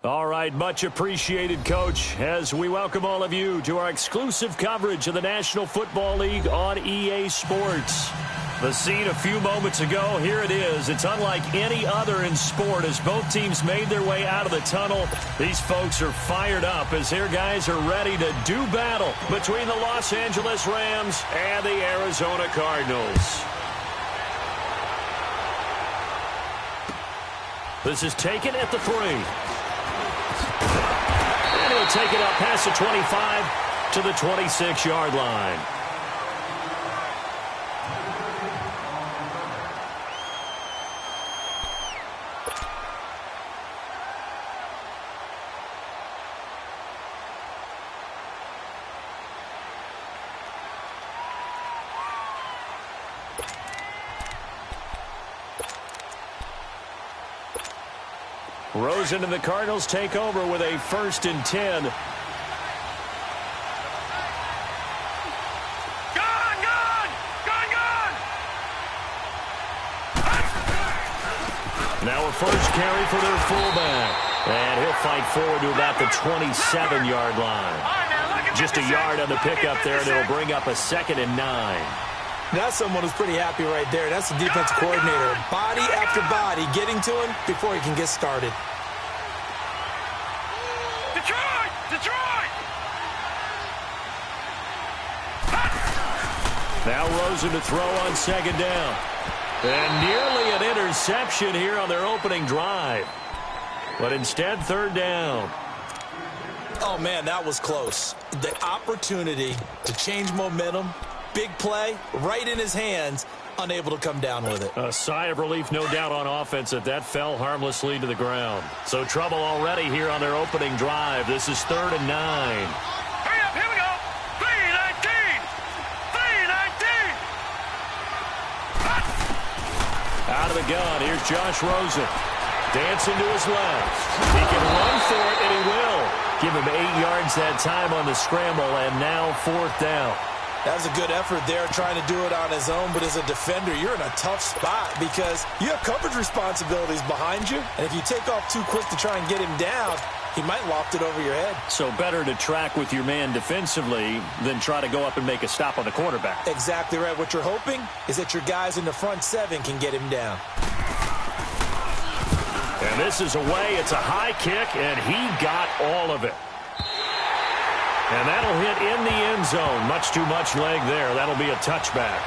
All right, much appreciated, Coach, as we welcome all of you to our exclusive coverage of the National Football League on EA Sports. The scene a few moments ago, here it is. It's unlike any other in sport as both teams made their way out of the tunnel. These folks are fired up as their guys are ready to do battle between the Los Angeles Rams and the Arizona Cardinals. This is taken at the 3. And he'll take it up past the 25 to the 26-yard line. Rosen and the Cardinals take over with a 1st and 10. Now a first carry for their fullback. And he'll fight forward to about the 27-yard line. Just a yard on the pickup there, and it'll bring up a 2nd and 9. That's someone who's pretty happy right there. That's the defense coordinator. Body after body getting to him before he can get started. Detroit! Detroit! Now Rosen to throw on 2nd down. And nearly an interception here on their opening drive. But instead, 3rd down. Oh, man, that was close. The opportunity to change momentum, big play, right in his hands, unable to come down with it. A sigh of relief, no doubt, on offense that fell harmlessly to the ground. So trouble already here on their opening drive. This is 3rd and 9. Hurry up, here we go. 3-19. 3-19. Out of the gun, here's Josh Rosen. Dancing to his left. He can run for it, and he will. Give him 8 yards that time on the scramble, and now 4th down. That was a good effort there, trying to do it on his own. But as a defender, you're in a tough spot because you have coverage responsibilities behind you. And if you take off too quick to try and get him down, he might loft it over your head. So better to track with your man defensively than try to go up and make a stop on the quarterback. Exactly right. What you're hoping is that your guys in the front 7 can get him down. And this is away. It's a high kick, and he got all of it. And that'll hit in the end zone. Much too much leg there. That'll be a touchback.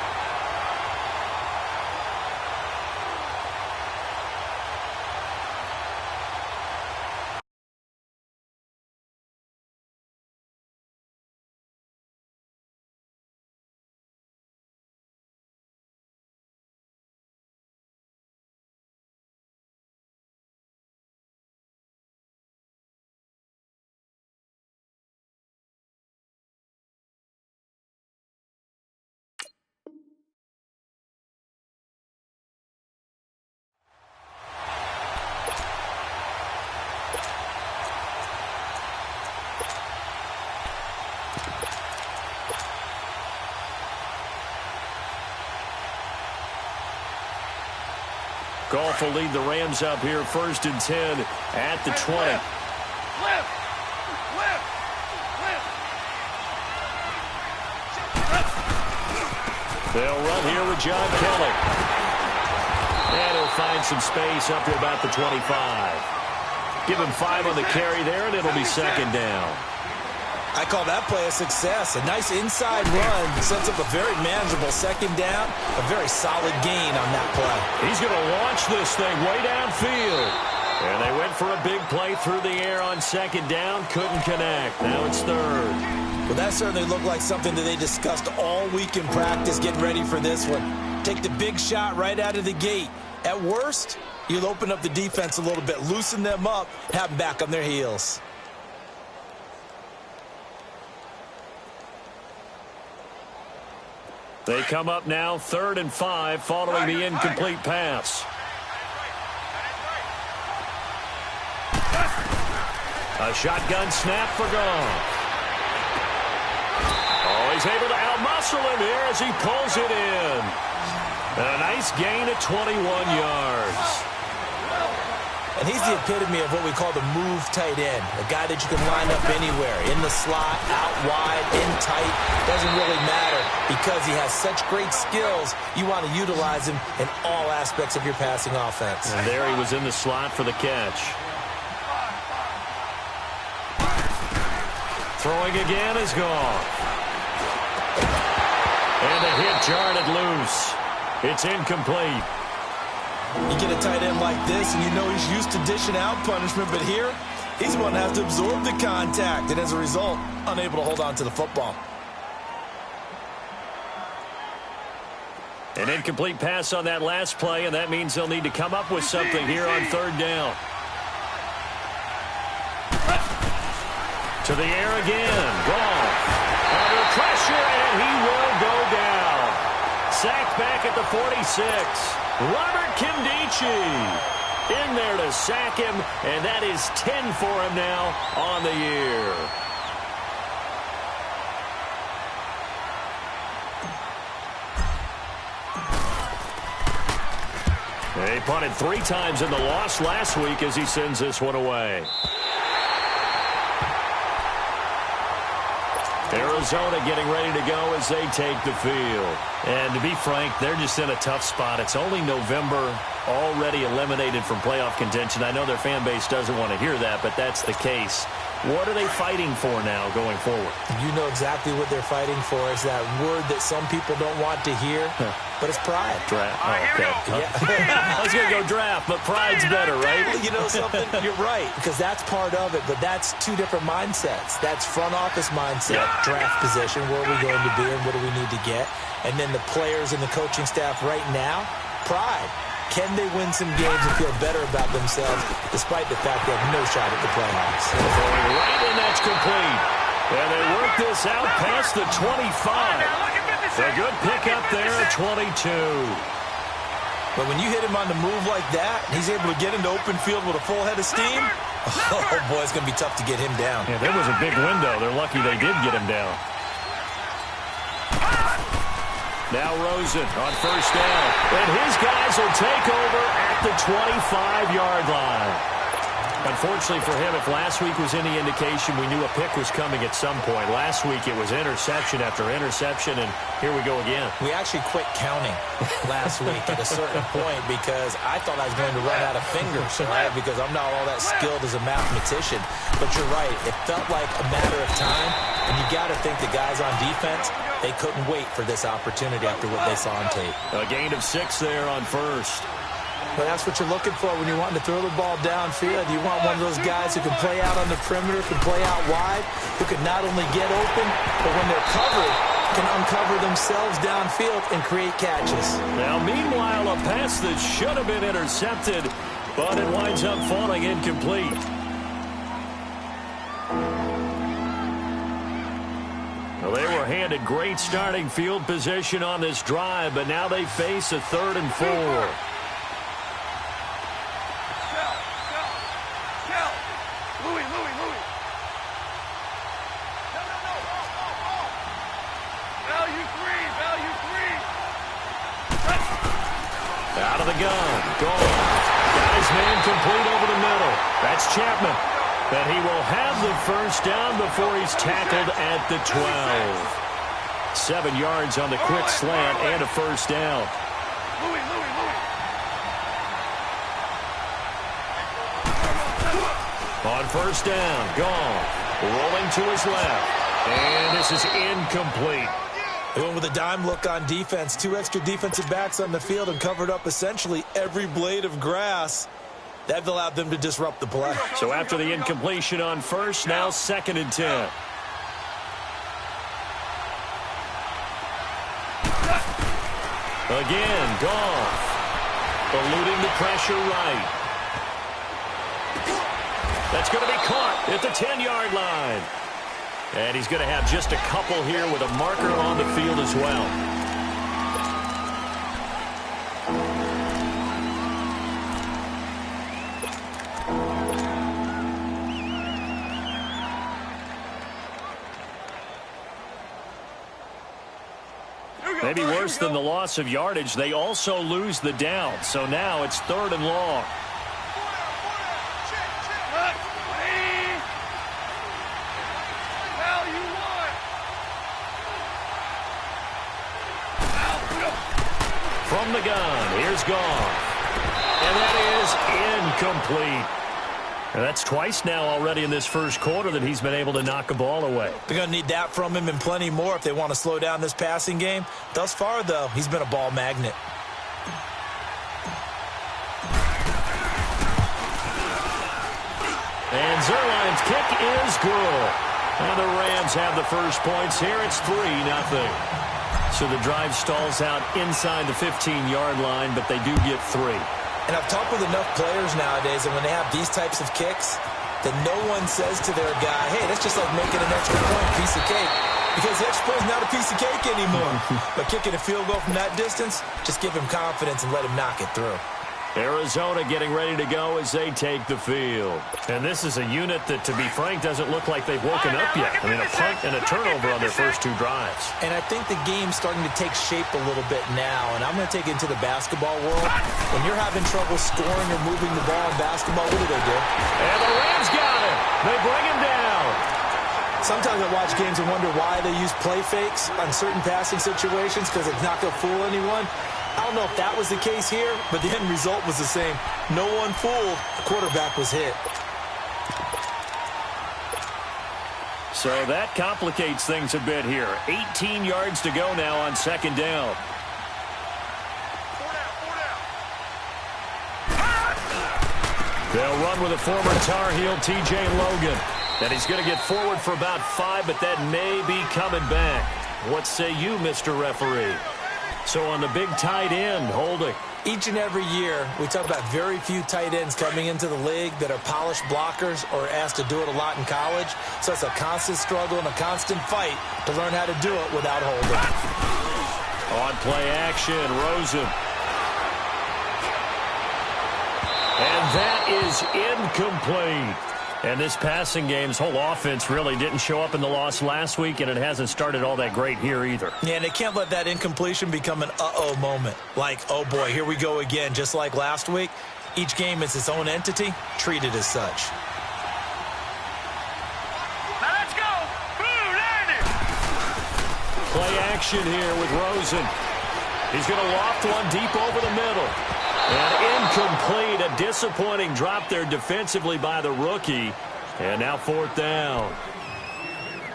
Goff will lead the Rams up here 1st and 10 at the 20. They'll run here with John Kelly. And he'll find some space up to about the 25. Give him 5 on the carry there, and it'll be 2nd down. I call that play a success. A nice inside run sets up a very manageable 2nd down. A very solid gain on that play. He's going to launch this thing way downfield. And they went for a big play through the air on 2nd down. Couldn't connect. Now it's 3rd. Well, that certainly looked like something that they discussed all week in practice, getting ready for this one. Take the big shot right out of the gate. At worst, you'll open up the defense a little bit, loosen them up, have them back on their heels. They come up now 3rd and 5 following the incomplete pass. A shotgun snap for Goff. Oh, he's able to outmuscle him here as he pulls it in. And a nice gain at 21 yards. And he's the epitome of what we call the move tight end, a guy that you can line up anywhere, in the slot, out wide, in tight. Doesn't really matter because he has such great skills. You want to utilize him in all aspects of your passing offense. And there he was in the slot for the catch. Throwing again is gone. And the hit jarred it loose. It's incomplete. You get a tight end like this, and you know he's used to dishing out punishment, but here, he's the one that has to absorb the contact, and as a result, unable to hold on to the football. An incomplete pass on that last play, and that means they'll need to come up with something here on third down. To the air again. Gone. Under pressure, and he will go down. Sacked back at the 46. Robert Kimdichie in there to sack him, and that is 10 for him now on the year. He punted 3 times in the loss last week as he sends this one away. Arizona getting ready to go as they take the field. And to be frank, they're just in a tough spot. It's only November, already eliminated from playoff contention. I know their fan base doesn't want to hear that, but that's the case. What are they fighting for now going forward? You know exactly what they're fighting for. Is that word that some people don't want to hear, but it's pride. Draft. Oh, okay. Yeah. I was going to go draft, but pride's better, right? You know something? You're right, because that's part of it, but that's 2 different mindsets. That's front office mindset, draft position, where are we going to be and what do we need to get? And then the players and the coaching staff right now, pride. Can they win some games and feel better about themselves despite the fact they have no shot at the playoffs? Throwing right, and that's complete. And they work this out past the 25. A good pickup there at 22. But when you hit him on the move like that, he's able to get into open field with a full head of steam, oh, boy, it's going to be tough to get him down. Yeah, there was a big window. They're lucky they did get him down. Now Rosen on first down. And his guys will take over at the 25-yard line. Unfortunately for him, if last week was any indication, we knew a pick was coming at some point. Last week it was interception after interception, and here we go again. We actually quit counting last week at a certain point because I thought I was going to run out of fingers, right? Because I'm not all that skilled as a mathematician. But you're right. It felt like a matter of time, and you got to think the guys on defense, they couldn't wait for this opportunity after what they saw on tape. A gain of 6 there on first. But that's what you're looking for when you're wanting to throw the ball downfield. You want one of those guys who can play out on the perimeter, can play out wide, who can not only get open, but when they're covered, can uncover themselves downfield and create catches. Now, meanwhile, a pass that should have been intercepted, but it winds up falling incomplete. Well, they were handed great starting field position on this drive, but now they face a 3rd and 4. Out of the gun. Gone. Got his man complete over the middle. That's Chapman. And he will have the first down before he's tackled at the 12. 7 yards on the quick slant and a first down. On first down. Gone. Rolling to his left. And this is incomplete. They went with a dime look on defense. 2 extra defensive backs on the field and covered up essentially every blade of grass. That allowed them to disrupt the play. So after the incompletion on first, now 2nd and 10. Again, Goff. Eluding the pressure right. That's going to be caught at the 10-yard line. And he's going to have just a couple here with a marker on the field as well. Maybe worse than the loss of yardage, they also lose the down. So now it's 3rd and long. the gun. Here's Goff. And that is incomplete. And that's twice now already in this first quarter that he's been able to knock a ball away. They're going to need that from him and plenty more if they want to slow down this passing game. Thus far, though, he's been a ball magnet. And Zerline's kick is good. And the Rams have the first points here. It's 3-0. So the drive stalls out inside the 15-yard line, but they do get 3. And I've talked with enough players nowadays, and when they have these types of kicks, that no one says to their guy, hey, that's just like making an extra point piece of cake. Because the extra point is not a piece of cake anymore. But kicking a field goal from that distance, just give him confidence and let him knock it through. Arizona getting ready to go as they take the field. And this is a unit that, to be frank, doesn't look like they've woken up yet. I mean, a punt and a turnover on their first 2 drives. And I think the game's starting to take shape a little bit now. And I'm going to take it into the basketball world. When you're having trouble scoring or moving the ball in basketball, what do? And the Rams got him. They bring him down. Sometimes I watch games and wonder why they use play fakes on certain passing situations because it's not going to fool anyone. I don't know if that was the case here, but the end result was the same. No one fooled. The quarterback was hit. So that complicates things a bit here. 18 yards to go now on second down. They'll run with a former Tar Heel, T.J. Logan. And he's going to get forward for about 5, but that may be coming back. What say you, Mr. Referee? So on the big tight end, holding. Each and every year, we talk about very few tight ends coming into the league that are polished blockers or asked to do it a lot in college. So it's a constant struggle and a constant fight to learn how to do it without holding. On play action, Rosen. And that is incomplete. And this passing game's whole offense really didn't show up in the loss last week, and it hasn't started all that great here either. Yeah, and they can't let that incompletion become an uh-oh moment. Like, oh boy, here we go again, just like last week. Each game is its own entity, treated as such. Now let's go. Blue 90. Play action here with Rosen. He's going to loft one deep over the middle. And incomplete, a disappointing drop there defensively by the rookie. And now 4th down.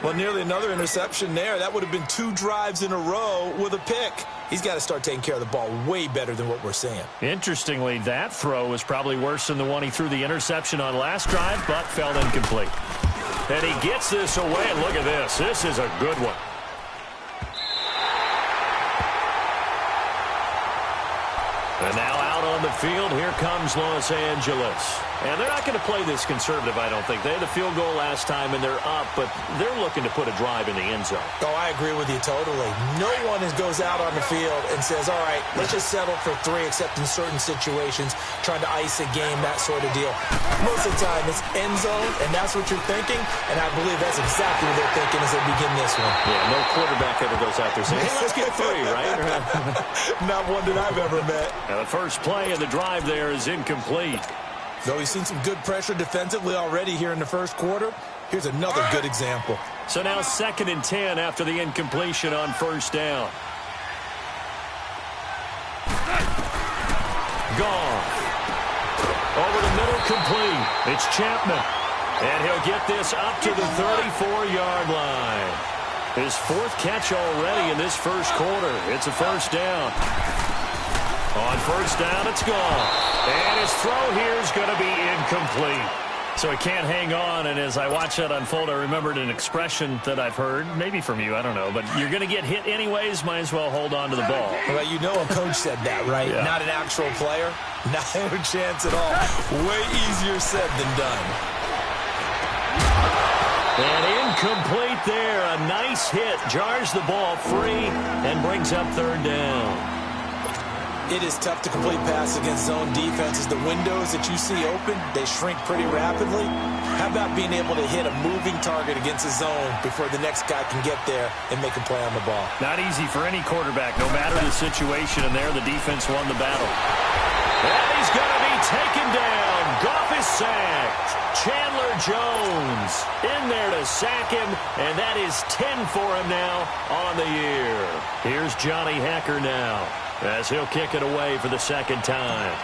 Well, nearly another interception there. That would have been 2 drives in a row with a pick. He's got to start taking care of the ball way better than what we're seeing. Interestingly, that throw was probably worse than the one he threw the interception on last drive, but fell incomplete. And he gets this away, and look at this. This is a good one. And now out on the field, here comes Los Angeles. And they're not going to play this conservative, I don't think. They had the field goal last time, and they're up, but they're looking to put a drive in the end zone. Oh, I agree with you totally. No one goes out on the field and says, all right, let's just settle for 3, except in certain situations, trying to ice a game, that sort of deal. Most of the time, it's end zone, and that's what you're thinking, and I believe that's exactly what they're thinking as they begin this one. Yeah, no quarterback ever goes out there saying, hey, let's get 3, right? Not one that I've ever met. Now, the first play of the drive there is incomplete. Though we've seen some good pressure defensively already here in the first quarter, here's another good example. So now 2nd and 10 after the incompletion on 1st down. Gone. Over the middle, complete. It's Chapman. And he'll get this up to the 34-yard line. His 4th catch already in this first quarter. It's a 1st down. On 1st down, it's gone. And his throw here is going to be incomplete. So he can't hang on, and as I watch that unfold, I remembered an expression that I've heard, maybe from you, I don't know, but you're going to get hit anyways, might as well hold on to the ball. Well, you know a coach said that, right? Yeah. Not an actual player. Not a chance at all. Way easier said than done. And incomplete there. A nice hit. Jars the ball free and brings up 3rd down. It is tough to complete pass against zone defenses. The windows that you see open, they shrink pretty rapidly. How about being able to hit a moving target against a zone before the next guy can get there and make a play on the ball? Not easy for any quarterback, no matter the situation, and there the defense won the battle. And he's going to be taken down. Goff is sacked. Chandler Jones in there to sack him, and that is 10 for him now on the year. Here's Johnny Hacker now. as he'll kick it away for the second time.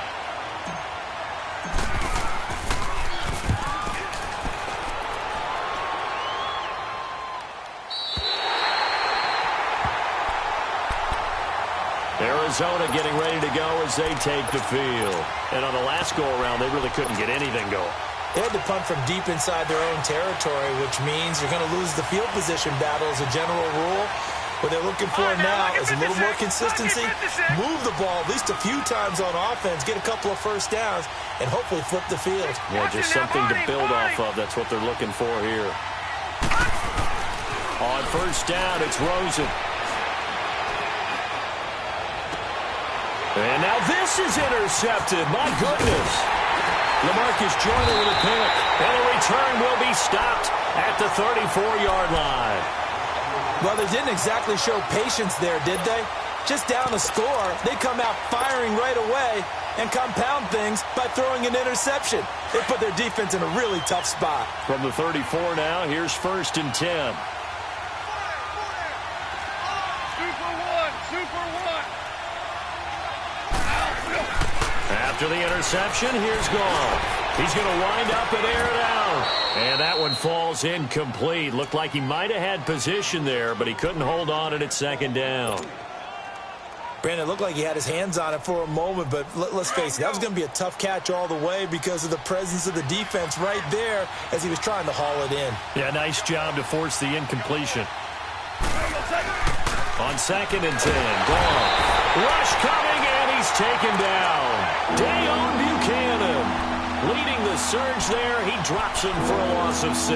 Arizona getting ready to go as they take the field. And on the last go-around, they really couldn't get anything going. They had to punt from deep inside their own territory, which means you're going to lose the field position battle as a general rule. What they're looking for now is a little more consistency, move the ball at least a few times on offense, get a couple of first downs, and hopefully flip the field. Yeah, just something to build off of. That's what they're looking for here. On first down, it's Rosen. And now this is intercepted. My goodness. LaMarcus Joyner with a pick. And the return will be stopped at the 34-yard line. Well, they didn't exactly show patience there, did they? Just down a score, they come out firing right away and compound things by throwing an interception. They put their defense in a really tough spot. From the 34 now, here's 1st and 10. After the interception, here's Goff. He's going to wind up and air it out. And that one falls incomplete. Looked like he might have had position there, but he couldn't hold on at second down. Brandon, it looked like he had his hands on it for a moment, but let's face it, that was going to be a tough catch all the way because of the presence of the defense right there as he was trying to haul it in. Yeah, nice job to force the incompletion. On 2nd and 10, Goff. Rush coming, and he's taken down. Dayon Buchanan leading the surge there. He drops him for a loss of 6.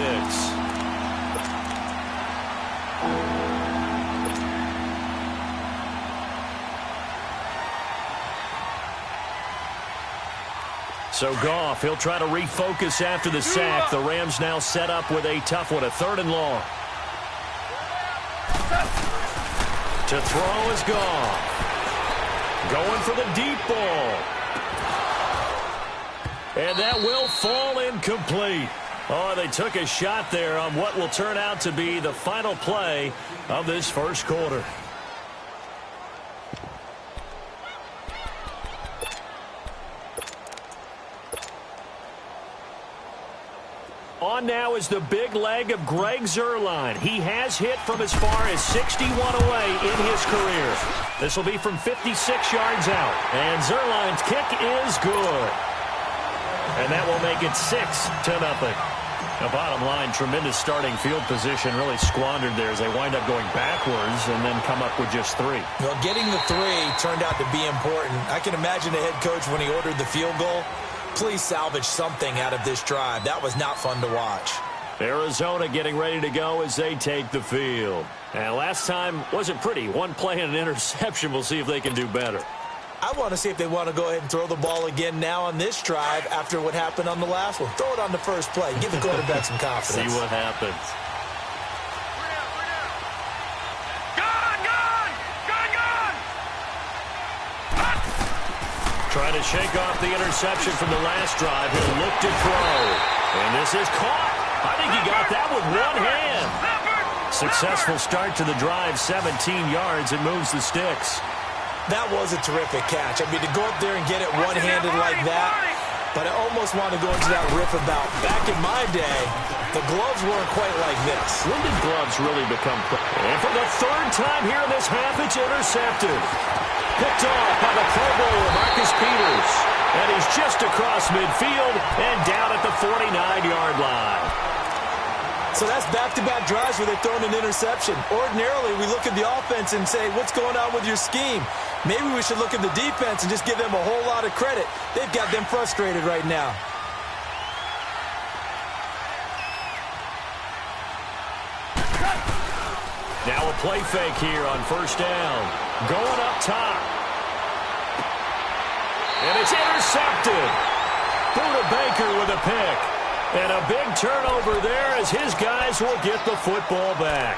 So Goff, he'll try to refocus after the sack. The Rams now set up with a tough one, a 3rd and long. To throw is Goff. Going for the deep ball. And that will fall incomplete. Oh, they took a shot there on what will turn out to be the final play of this first quarter. On now is the big leg of Greg Zuerlein. He has hit from as far as 61 away in his career. This will be from 56 yards out. And Zuerlein's kick is good. And that will make it 6-0. The bottom line, tremendous starting field position, really squandered there as they wind up going backwards and then come up with just 3. Well, getting the 3 turned out to be important. I can imagine the head coach when he ordered the field goal. Please salvage something out of this drive. That was not fun to watch. Arizona getting ready to go as they take the field. And last time wasn't pretty. One play and an interception. We'll see if they can do better. I want to see if they want to go ahead and throw the ball again now on this drive after what happened on the last one. Throw it on the first play. Give the quarterback some confidence. See what happens. Trying to shake off the interception from the last drive. He'll look to throw. And this is caught. I think he got that with one hand. Successful start to the drive, 17 yards, and moves the sticks. That was a terrific catch. I mean, to go up there and get it one-handed like that, but I almost want to go into that riff about back in my day, the gloves weren't quite like this. When did gloves really become... And for the 3rd time here in this half, it's intercepted. Picked off by the Pro Bowler, Marcus Peters. And he's just across midfield and down at the 49-yard line. So that's back-to-back drives where they've thrown an interception. Ordinarily, we look at the offense and say, what's going on with your scheme? Maybe we should look at the defense and just give them a whole lot of credit. They've got them frustrated right now. Now a play fake here on first down. Going up top. And it's intercepted. Buda Baker with a pick. And a big turnover there as his guys will get the football back.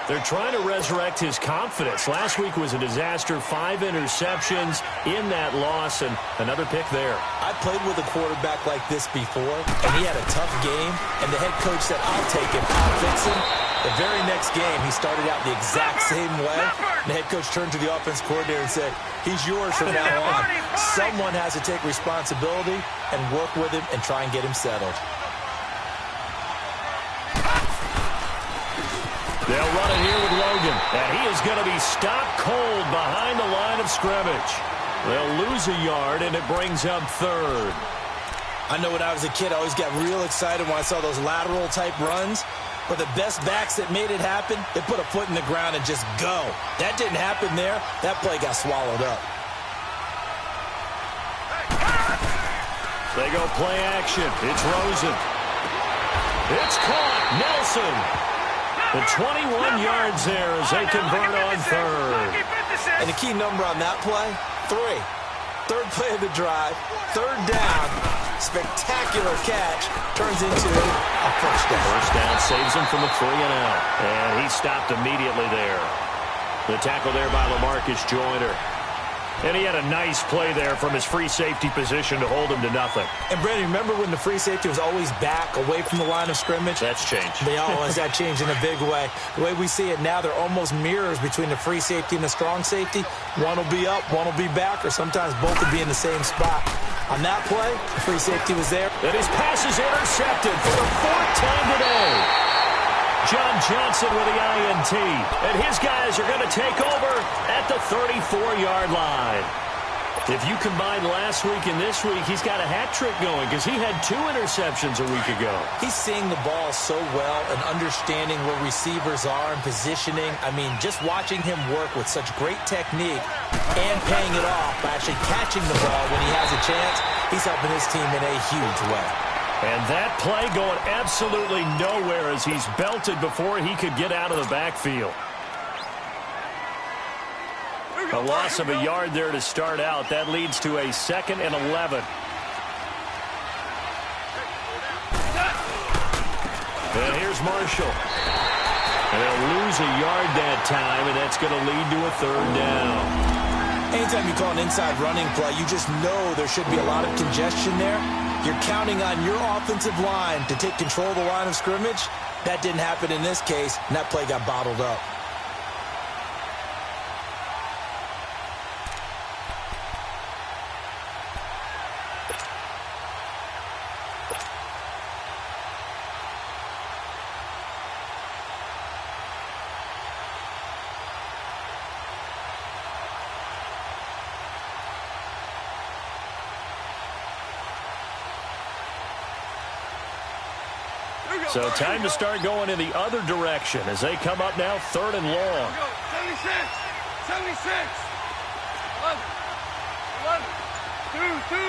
They're trying to resurrect his confidence. Last week was a disaster. 5 interceptions in that loss and another pick there. I played with a quarterback like this before, and he had a tough game, and the head coach said, I'll take him, I'll fix him. The very next game, he started out the exact same way. The head coach turned to the offense coordinator and said, he's yours from now on. Someone has to take responsibility and work with him and try and get him settled. They'll run it here with Logan, and he is going to be stopped cold behind the line of scrimmage. They'll lose a yard, and it brings up third. I know when I was a kid, I always got real excited when I saw those lateral-type runs. But the best backs that made it happen, they put a foot in the ground and just go. That didn't happen there. That play got swallowed up. They go play action. It's Rosen. It's caught. Nelson. The 21 yards there as they convert on third. And the key number on that play, 3. Third play of the drive, third down. Spectacular catch turns into a first down. First down saves him from a 3-and-out. And he stopped immediately there. The tackle there by LaMarcus Joyner. And he had a nice play there from his free safety position to hold him to nothing. And, Brandon, remember when the free safety was always back away from the line of scrimmage? That's changed. They always got changed in a big way. The way we see it now, they're almost mirrors between the free safety and the strong safety. One will be up, one will be back, or sometimes both will be in the same spot. On that play, the free safety was there. And his pass is intercepted for the 4th time today. John Johnson with the INT. And his guys are going to take over at the 34-yard line. If you combine last week and this week, he's got a hat trick going because he had 2 interceptions a week ago. He's seeing the ball so well and understanding where receivers are and positioning. I mean, just watching him work with such great technique and paying it off by actually catching the ball when he has a chance, he's helping his team in a huge way. And that play going absolutely nowhere as he's belted before he could get out of the backfield. A loss of a yard there to start out. That leads to a 2nd and 11. And here's Marshall. And they'll lose a yard that time, and that's going to lead to a 3rd down. Anytime you call an inside running play, you just know there should be a lot of congestion there. You're counting on your offensive line to take control of the line of scrimmage. That didn't happen in this case, and that play got bottled up. So time to start going in the other direction as they come up now 3rd and long. 76, 76, 11, 2.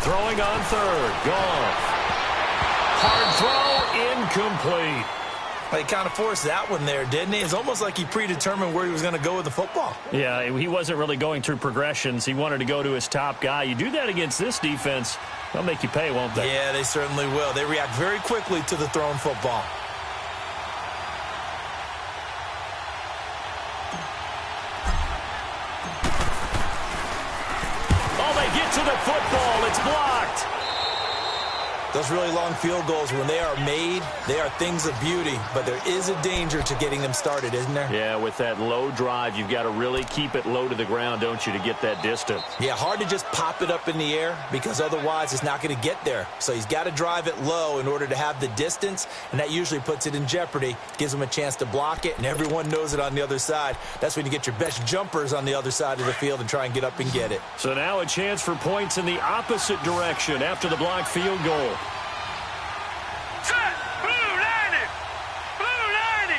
Throwing on 3rd. Goff. Hard throw, incomplete. He kind of forced that one there, didn't he? It's almost like he predetermined where he was going to go with the football. Yeah, he wasn't really going through progressions. He wanted to go to his top guy. You do that against this defense, they'll make you pay, won't they? Yeah, they certainly will. They react very quickly to the thrown football. Oh, they get to the football. It's blocked. Those really long field goals, when they are made, they are things of beauty. But there is a danger to getting them started, isn't there? Yeah, with that low drive, you've got to really keep it low to the ground, don't you, to get that distance. Yeah, hard to just pop it up in the air because otherwise it's not going to get there. So he's got to drive it low in order to have the distance, and that usually puts it in jeopardy, gives him a chance to block it, and everyone knows it on the other side. That's when you get your best jumpers on the other side of the field and try and get up and get it. So now a chance for points in the opposite direction after the blocked field goal. Set, blue 90, blue 90.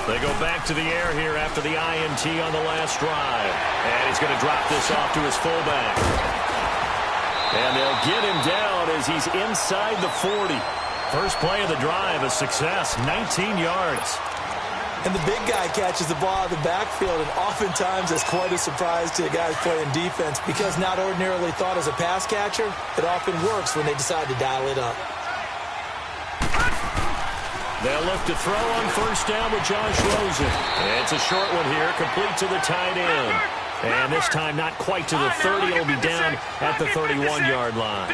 They go back to the air here after the INT on the last drive. And he's going to drop this off to his fullback. And they'll get him down as he's inside the 40. First play of the drive, a success, 19 yards. And the big guy catches the ball out of the backfield, and oftentimes it's quite a surprise to the guys playing defense because not ordinarily thought as a pass catcher, it often works when they decide to dial it up. They'll look to throw on 1st down with Josh Rosen. And it's a short one here, complete to the tight end. And this time not quite to the 30. It'll be down at the 31-yard line.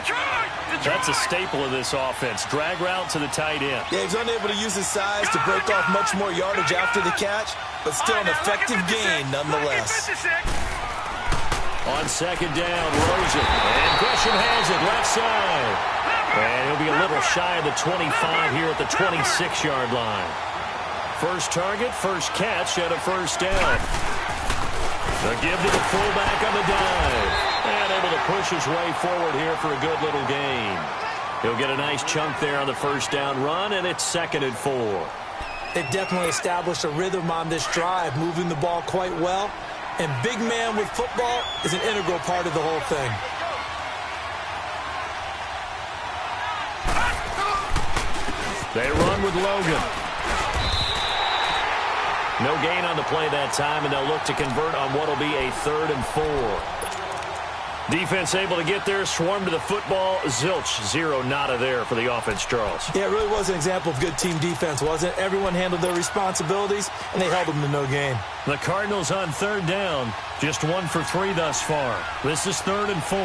That's a staple of this offense. Drag route to the tight end. Yeah, he's unable to use his size to break off much more yardage after the catch, but still an effective gain nonetheless. On second down, Rosen. And Gresham has it left side. And he'll be a little shy of the 25 here at the 26-yard line. First target, first catch, and a first down. The give to the fullback on the dive. And able to push his way forward here for a good little gain. He'll get a nice chunk there on the first down run, and it's 2nd and 4. They've definitely established a rhythm on this drive, moving the ball quite well. And big man with football is an integral part of the whole thing. They run with Logan. No gain on the play that time, and they'll look to convert on what will be a 3rd and 4. Defense able to get there, swarm to the football. Zilch, 0 nada there for the offense, Charles. Yeah, it really was an example of good team defense, wasn't it? Everyone handled their responsibilities, and they held them to no gain. The Cardinals on 3rd down, just 1 for 3 thus far. This is 3rd and 4.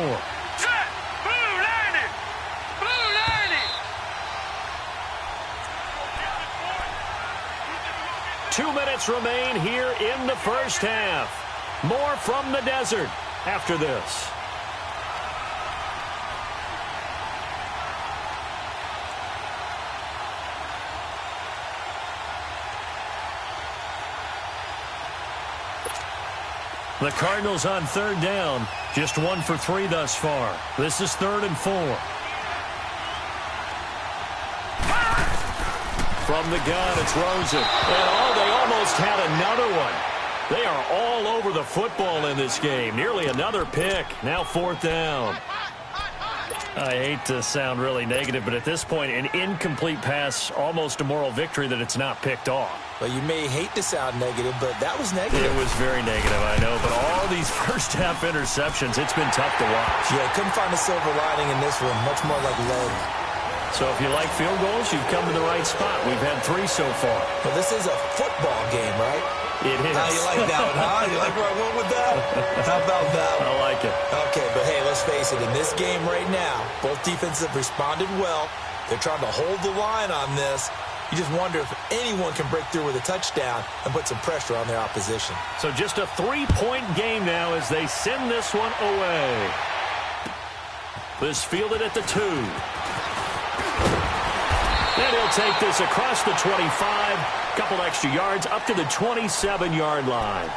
Set. Blue 90. Blue 90. 2 minutes remain here in the first half. More from the desert after this. The Cardinals on 3rd down, just 1 for 3 thus far. This is 3rd and 4. From the gun, it's Rosen. And they almost had another one. They are all over the football in this game. Nearly another pick. Now 4th down. I hate to sound really negative, but at this point, an incomplete pass, almost a moral victory that it's not picked off. Well, you may hate to sound negative, but that was negative. It was very negative, I know. But all these first-half interceptions, it's been tough to watch. Yeah, couldn't find a silver lining in this one. Much more like lead. So if you like field goals, you've come to the right spot. We've had 3 so far. Well, this is a football game, right? It is. How you like that one, huh? You like where I went with that? How about that one? I like it. Okay, but hey, let's face it. In this game right now, both defenses have responded well. They're trying to hold the line on this. You just wonder if anyone can break through with a touchdown and put some pressure on their opposition. So just a 3-point game now as they send this one away. This fielded at the 2. And he'll take this across the 25. Couple extra yards up to the 27-yard line.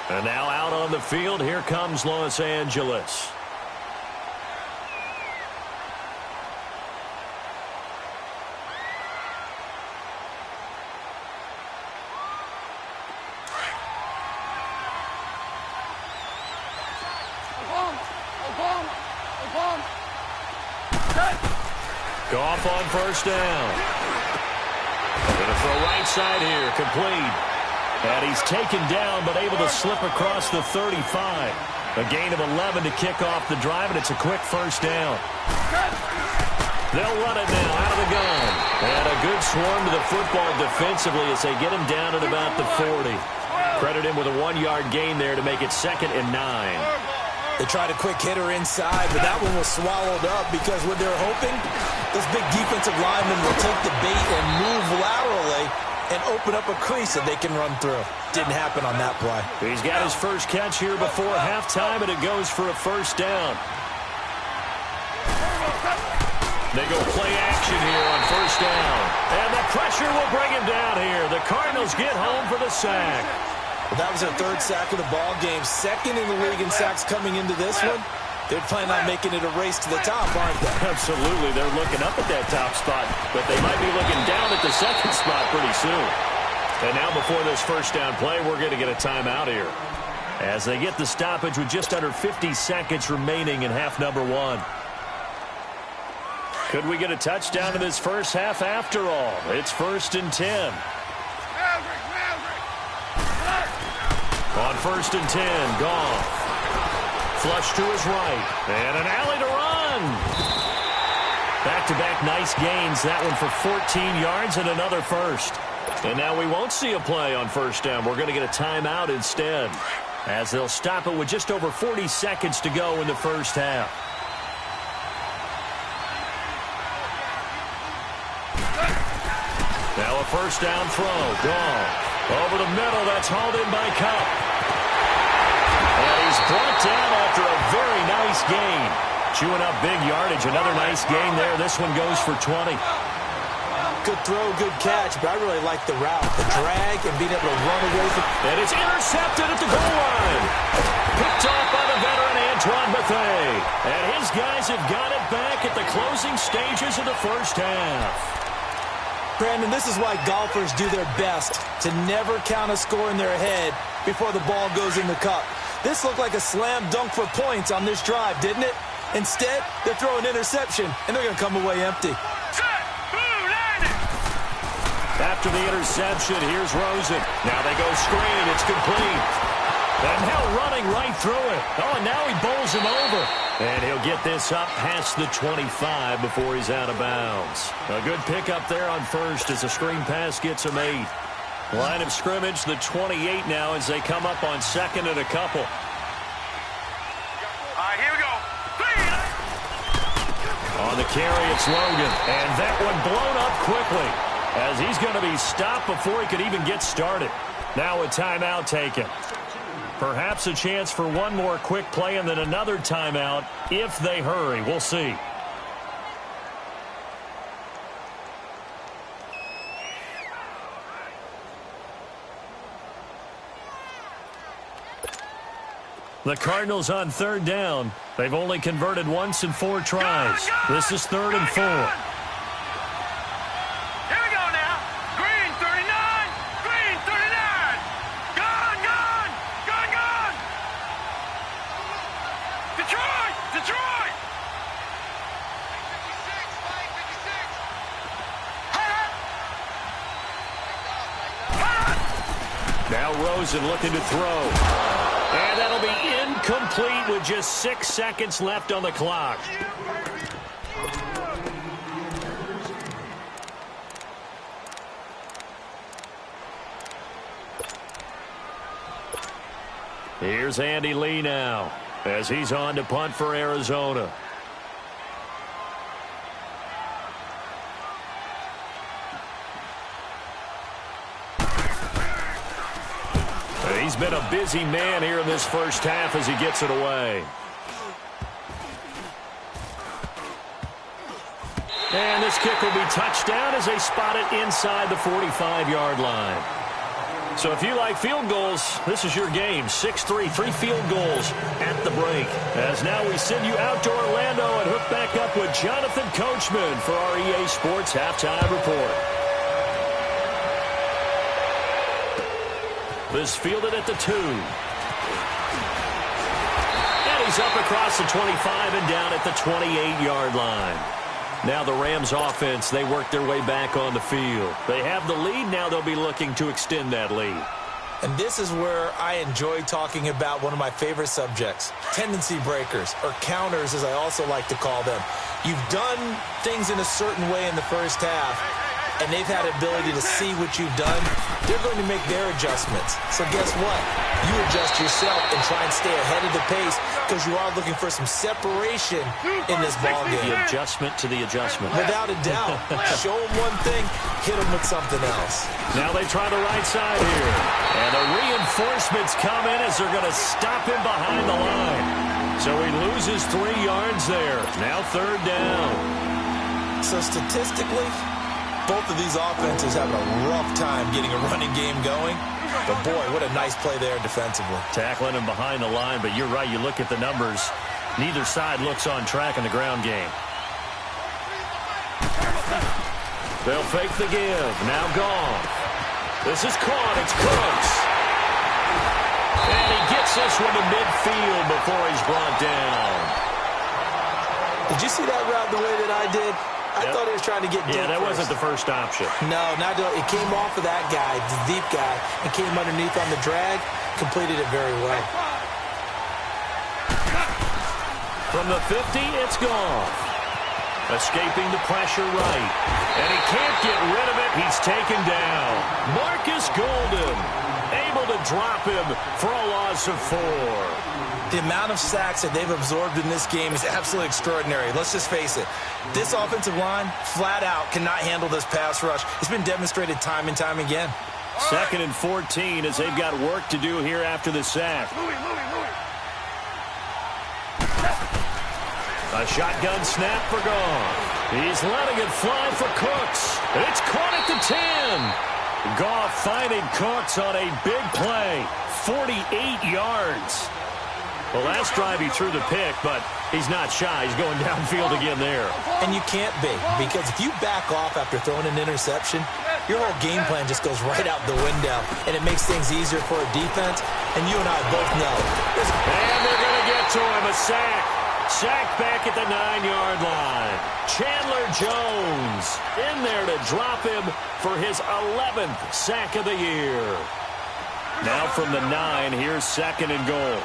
And now out on the field, here comes Los Angeles. Goff on first down. Going to throw right side here, complete. And he's taken down, but able to slip across the 35. A gain of 11 to kick off the drive, and it's a quick first down. They'll run it now out of the gun. And a good swarm to the football defensively as they get him down at about the 40. Credit him with a 1-yard gain there to make it 2nd and 9. They tried a quick hitter inside, but that one was swallowed up because what they're hoping, those big defensive linemen will take the bait and move laterally and open up a crease that they can run through. Didn't happen on that play. He's got his first catch here before halftime, and it goes for a first down. They go play action here on first down. And the pressure will bring him down here. The Cardinals get home for the sack. Well, that was their 3rd sack of the ball game. 2nd in the league in sacks coming into this one. They're planning on making it a race to the top, aren't they? Absolutely. They're looking up at that top spot, but they might be looking down at the 2nd spot pretty soon. And now before this first down play, we're going to get a timeout here as they get the stoppage with just under 50 seconds remaining in half number 1. Could we get a touchdown in this first half after all? It's 1st and 10. On 1st and 10, Goff. Flush to his right. And an alley to run. Back-to-back nice gains. That one for 14 yards and another first. And now we won't see a play on first down. We're going to get a timeout instead. as they'll stop it with just over 40 seconds to go in the first half. Now a first down throw. Gone. Over the middle. That's hauled in by Cup. And he's brought down after a very nice gain. Chewing up big yardage. Another nice gain there. This one goes for 20. Good throw, good catch, but I really like the route, the drag, and being able to run away from... And it's intercepted at the goal line. Picked off by the veteran Antoine Bethea. And his guys have got it back at the closing stages of the first half. Brandon, this is why golfers do their best to never count a score in their head before the ball goes in the cup. This looked like a slam dunk for points on this drive, didn't it? Instead, they're throwing interception, and they're going to come away empty. After the interception, here's Rosen. Now they go screen. It's complete. And now running right through it. Oh, and now he bowls him over. And he'll get this up past the 25 before he's out of bounds. A good pickup there on first as the screen pass gets him 8. Line of scrimmage, the 28 now as they come up on second and a couple. All right, here we go. On the carry, it's Logan. And that one blown up quickly, as he's going to be stopped before he could even get started. Now a timeout taken. Perhaps a chance for one more quick play and then another timeout if they hurry. We'll see. The Cardinals on third down. They've only converted once in 4 tries. This is 3rd and 4. Now Rosen looking to throw. And that'll be incomplete with just 6 seconds left on the clock. Here's Andy Lee now as he's on to punt for Arizona. He's been a busy man here in this first half as he gets it away. And this kick will be touched down as they spot it inside the 45-yard line. So if you like field goals, this is your game. 6-3, 3 field goals at the break. As now we send you out to Orlando and hook back up with Jonathan Coachman for our EA Sports Halftime Report. This fielded at the 2. And he's up across the 25 and down at the 28-yard line. Now the Rams offense, they work their way back on the field. They have the lead. Now they'll be looking to extend that lead. And this is where I enjoy talking about one of my favorite subjects, tendency breakers, or counters as I also like to call them. You've done things in a certain way in the first half, and they've had ability to see what you've done. They're going to make their adjustments. So guess what? You adjust yourself and try and stay ahead of the pace because you are looking for some separation in this ballgame. The adjustment to the adjustment. Without a doubt. Show them one thing, hit them with something else. Now they try the right side here. And the reinforcements come in as they're going to stop him behind the line. So he loses 3 yards there. Now 3rd down. So statistically, both of these offenses having a rough time getting a running game going. But, boy, what a nice play there defensively. Tackling him behind the line, but you're right. You look at the numbers. Neither side looks on track in the ground game. They'll fake the give. Now gone. This is caught. It's close. And he gets this one to midfield before he's brought down. Did you see that route the way that I did? I thought he was trying to get deep. Yeah, that first. wasn't the first option. No, not it came off of that guy, the deep guy, and came underneath on the drag, completed it very well. From the 50, it's gone. Escaping the pressure right. And he can't get rid of it. He's taken down. Marcus Golden able to drop him for a loss of 4. The amount of sacks that they've absorbed in this game is absolutely extraordinary. Let's just face it. This offensive line, flat out, cannot handle this pass rush. It's been demonstrated time and time again. 2nd and 14 as they've got work to do here after the sack. A shotgun snap for Goff. He's letting it fly for Cooks. It's caught at the 10. Goff finding Cooks on a big play. 48 yards. Well, last drive he threw the pick, but he's not shy. He's going downfield again there. And you can't be, because if you back off after throwing an interception, your whole game plan just goes right out the window, and it makes things easier for a defense, and you and I both know. And they're going to get to him, a sack. Sack back at the 9-yard line. Chandler Jones in there to drop him for his 11th sack of the year. Now from the 9, here's 2nd and goal.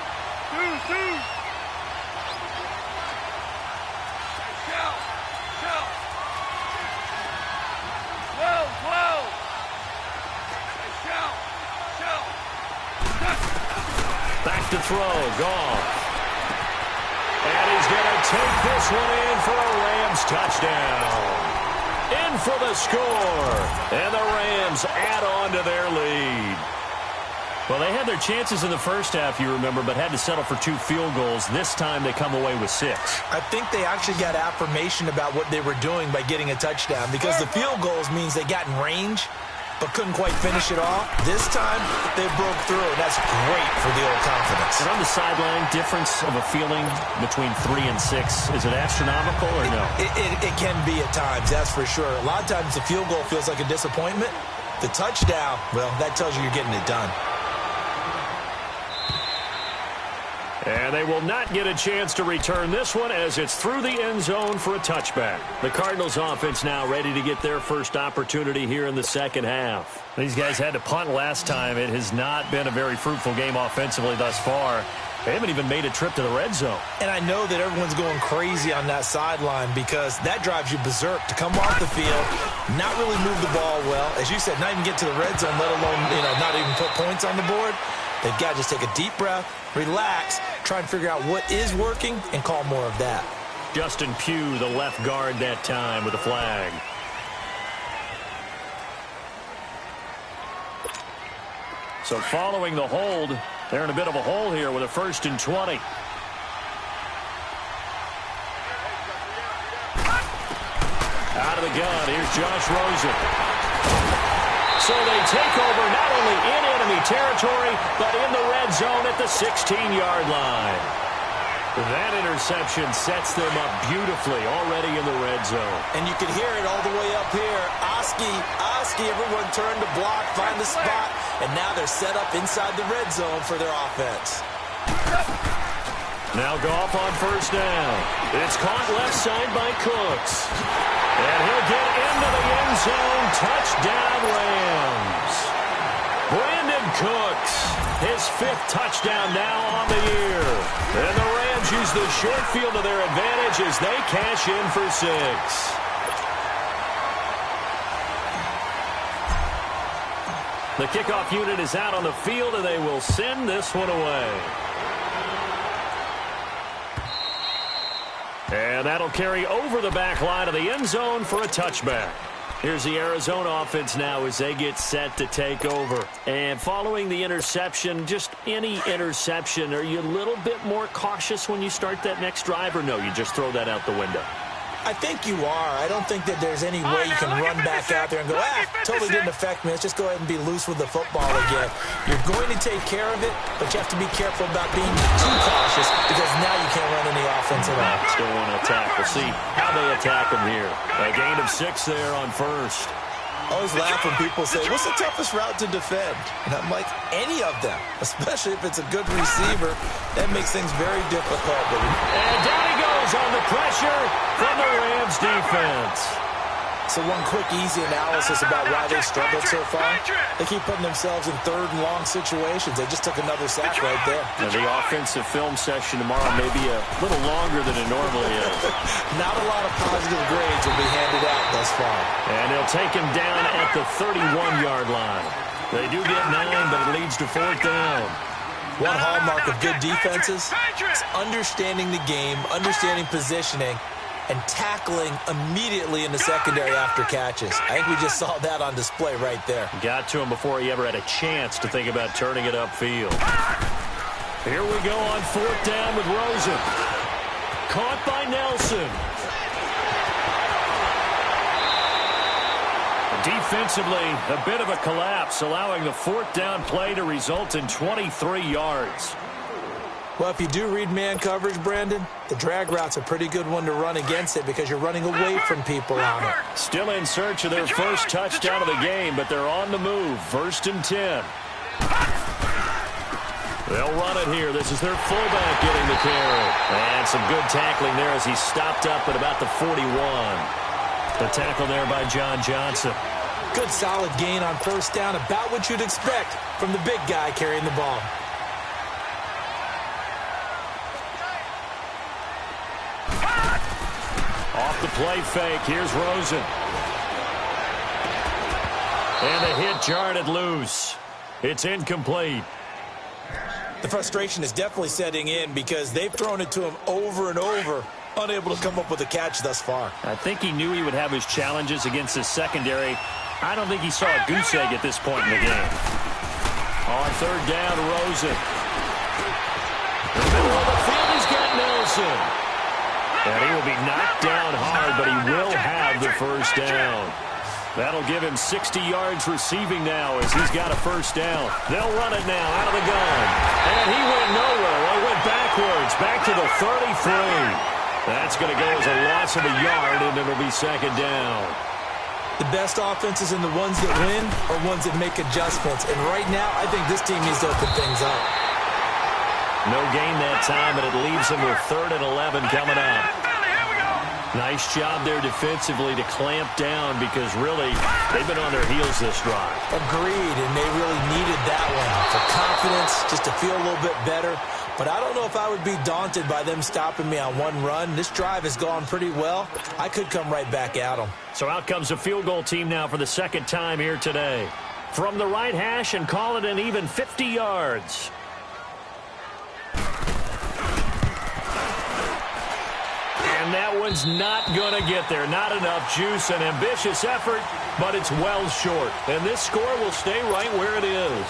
Back to throw, Goff. And he's going to take this one in for a Rams touchdown. In for the score. And the Rams add on to their lead. Well, they had their chances in the first half, you remember, but had to settle for 2 field goals. This time they come away with 6. I think they actually got affirmation about what they were doing by getting a touchdown, because the field goals means they got in range but couldn't quite finish it off. This time, they broke through, and that's great for the old confidence. And on the sideline, difference of a feeling between 3 and 6, is it astronomical or no? It can be at times, that's for sure. A lot of times the field goal feels like a disappointment. The touchdown, well, that tells you you're getting it done. And they will not get a chance to return this one as it's through the end zone for a touchback. The Cardinals offense now ready to get their first opportunity here in the second half. These guys had to punt last time. It has not been a very fruitful game offensively thus far. They haven't even made a trip to the red zone. And I know that everyone's going crazy on that sideline because that drives you berserk to come off the field, not really move the ball well. As you said, not even get to the red zone, let alone, not even put points on the board. They've got to just take a deep breath, relax, try and figure out what is working, and call more of that. Justin Pugh, the left guard that time with a flag. So following the hold, they're in a bit of a hole here with a 1st and 20. Out of the gun, here's Josh Rosen. So they take over not only in enemy territory, but in the red zone at the 16-yard line. That interception sets them up beautifully already in the red zone. And you can hear it all the way up here. Oski, everyone turned to block, find the spot, and now they're set up inside the red zone for their offense. Now Goff on 1st down. It's caught left side by Cooks. And he'll get into the end zone. Touchdown, Rams. Brandon Cooks, his 5th touchdown now on the year. And the Rams use the short field to their advantage as they cash in for 6. The kickoff unit is out on the field, and they will send this one away. And that'll carry over the back line of the end zone for a touchback. Here's the Arizona offense now as they get set to take over. And following the interception, just any interception, are you a little bit more cautious when you start that next drive, or no, you just throw that out the window? I think you are. I don't think that there's any way you can run back out there and go, totally didn't affect me. Let's just go ahead and be loose with the football again. You're going to take care of it, but you have to be careful about being too cautious because now you can't run any offense at all. Still want to attack. We'll see how they attack them here. A gain of 6 there on 1st. I always laugh when people say, what's the toughest route to defend? And I'm like, any of them, especially if it's a good receiver. That makes things very difficult. And down he goes on the pressure from the Rams defense. So one quick, easy analysis about why they struggled so far. They keep putting themselves in 3rd and long situations. They just took another sack right there. And the offensive film session tomorrow may be a little longer than it normally is. Not a lot of positive grades will be handed out thus far. And they'll take him down at the 31-yard line. They do get 9, but it leads to 4th down. One hallmark of good defenses is understanding the game, understanding positioning, and tackling immediately in the secondary after catches. I think we just saw that on display right there. Got to him before he ever had a chance to think about turning it upfield. Here we go on 4th down with Rosen. Caught by Nelson. Defensively, a bit of a collapse, allowing the 4th down play to result in 23 yards. Well, if you do read man coverage, Brandon, the drag route's a pretty good one to run against it because you're running away from people on it. Still in search of their first touchdown of the game, but they're on the move. 1st and 10. They'll run it here. This is their fullback getting the carry. And some good tackling there as he stopped up at about the 41. The tackle there by John Johnson. Good solid gain on 1st down, about what you'd expect from the big guy carrying the ball. Off the play fake, here's Rosen. And the hit jarred it loose. It's incomplete. The frustration is definitely setting in because they've thrown it to him over and over, unable to come up with a catch thus far. I think he knew he would have his challenges against his secondary. I don't think he saw a goose egg at this point in the game. On 3rd down, Rosen. In the middle of the field, he's got Nelson. And he will be knocked down hard, but he will have the 1st down. That'll give him 60 yards receiving now as he's got a 1st down. They'll run it now out of the gun. And he went nowhere. Well, he went backwards, back to the 33. That's going to go as a loss of a yard, and it'll be 2nd down. The best offenses and the ones that win are ones that make adjustments. And right now, I think this team needs to open things up. No gain that time, and it leaves them with 3rd and 11 coming up. Nice job there defensively to clamp down because really they've been on their heels this drive. Agreed, and they really needed that one for confidence, just to feel a little bit better. But I don't know if I would be daunted by them stopping me on one run. This drive has gone pretty well. I could come right back at them. So out comes the field goal team now for the 2nd time here today. From the right hash and call it an even 50 yards. And that one's not going to get there. Not enough juice. An ambitious effort, but it's well short. And this score will stay right where it is.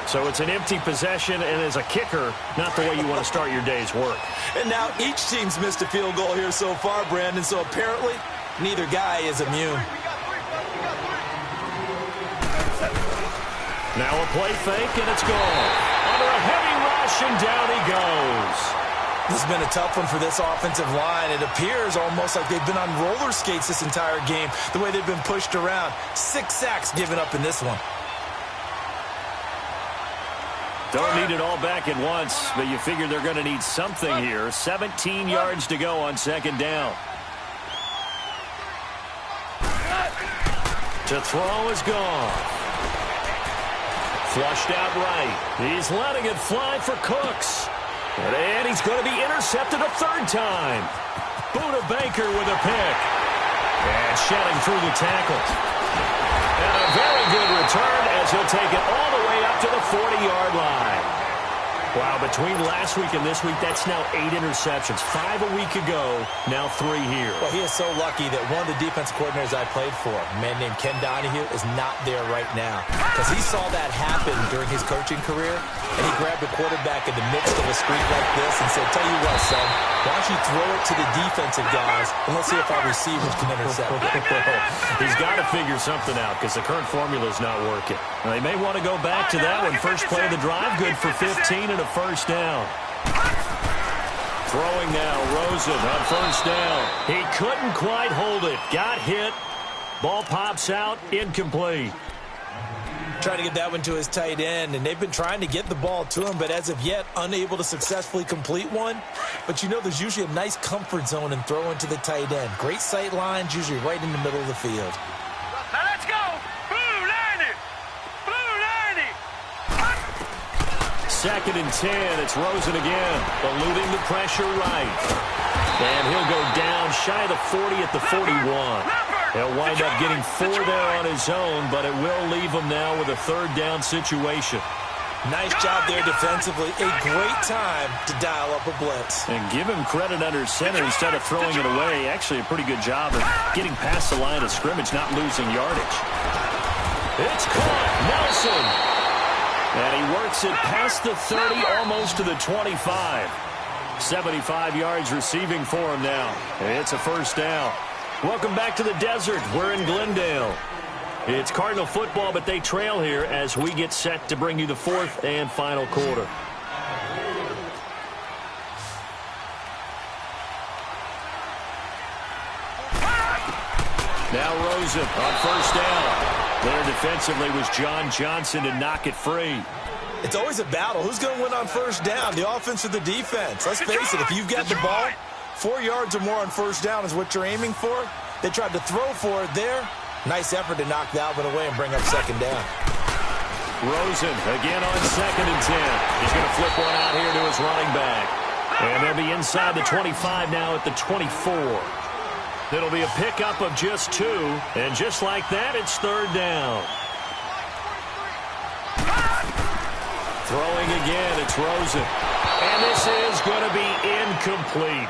So it's an empty possession, and as a kicker, not the way you want to start your day's work. And now each team's missed a field goal here so far, Brandon, so apparently neither guy is immune. Now a play fake, and it's gone. Under a heavy rush, and down he goes. This has been a tough one for this offensive line. It appears almost like they've been on roller skates this entire game, the way they've been pushed around. 6 sacks given up in this one. Don't need it all back at once, but you figure they're going to need something here. 17 yards to go on 2nd down. To throw is gone. Flushed out right. He's letting it fly for Cooks. And he's going to be intercepted a 3rd time. Buda Baker with a pick. And shedding through the tackle. And a very good return as he'll take it all the way up to the 40-yard line. Wow, between last week and this week, that's now 8 interceptions. 5 a week ago, now 3 here. Well, he is so lucky that one of the defense coordinators I played for, a man named Ken Donahue, is not there right now. Because he saw that happen during his coaching career, and he grabbed a quarterback in the midst of a streak like this and said, tell you what, son, why don't you throw it to the defensive guys, and let's see if our receivers can intercept it. He's got to figure something out because the current formula is not working. Now, they may want to go back to that one. First play of the drive, good for 15 and a 1st down. Throwing now, Rosen on 1st down. He couldn't quite hold it. Got hit. Ball pops out, incomplete. Trying to get that one to his tight end, and they've been trying to get the ball to him, but as of yet, unable to successfully complete one. But you know there's usually a nice comfort zone in throwing to the tight end. Great sight lines, usually right in the middle of the field. Now let's go! Blue 90! Blue 90! 2nd and 10. It's Rosen again, eluding the pressure right. And he'll go down shy of the 40 at the 41. He'll wind up getting 4 there on his own, but it will leave him now with a 3rd down situation. Nice job there defensively. A great time to dial up a blitz. And give him credit under center instead of throwing it away. Actually a pretty good job of getting past the line of scrimmage, not losing yardage. It's caught. Nelson. And he works it past the 30, almost to the 25. 75 yards receiving for him now. It's a 1st down. Welcome back to the desert. We're in Glendale. It's Cardinal football, but they trail here as we get set to bring you the 4th and final quarter. Now Rosen on 1st down. There defensively was John Johnson to knock it free. It's always a battle. Who's going to win on 1st down, the offense or the defense? Let's face it, if you've got the ball, 4 yards or more on 1st down is what you're aiming for. They tried to throw for it there. Nice effort to knock that one away and bring up 2nd down. Rosen again on 2nd and 10. He's going to flip one out here to his running back. And they'll be inside the 25 now at the 24. It'll be a pickup of just 2. And just like that, it's 3rd down. Throwing again, it's Rosen. And this is going to be incomplete.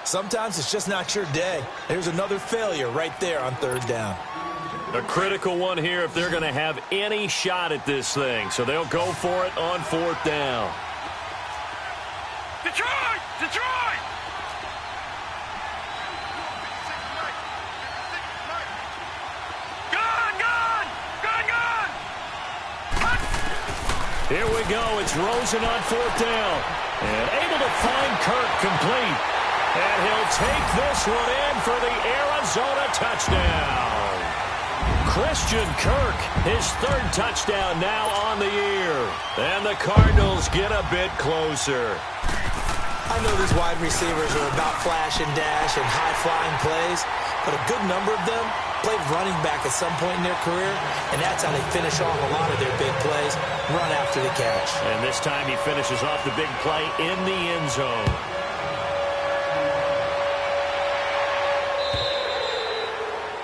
Sometimes it's just not your day. There's another failure right there on 3rd down. A critical one here if they're going to have any shot at this thing. So they'll go for it on 4th down. Detroit! Detroit! Here we go. It's Rosen on 4th down. And able to find Kirk complete. And he'll take this one in for the Arizona touchdown. Christian Kirk, his 3rd touchdown now on the year. And the Cardinals get a bit closer. I know these wide receivers are about flash and dash and high-flying plays, but a good number of them played running back at some point in their career, and that's how they finish off a lot of their big plays, run after the catch. And this time he finishes off the big play in the end zone.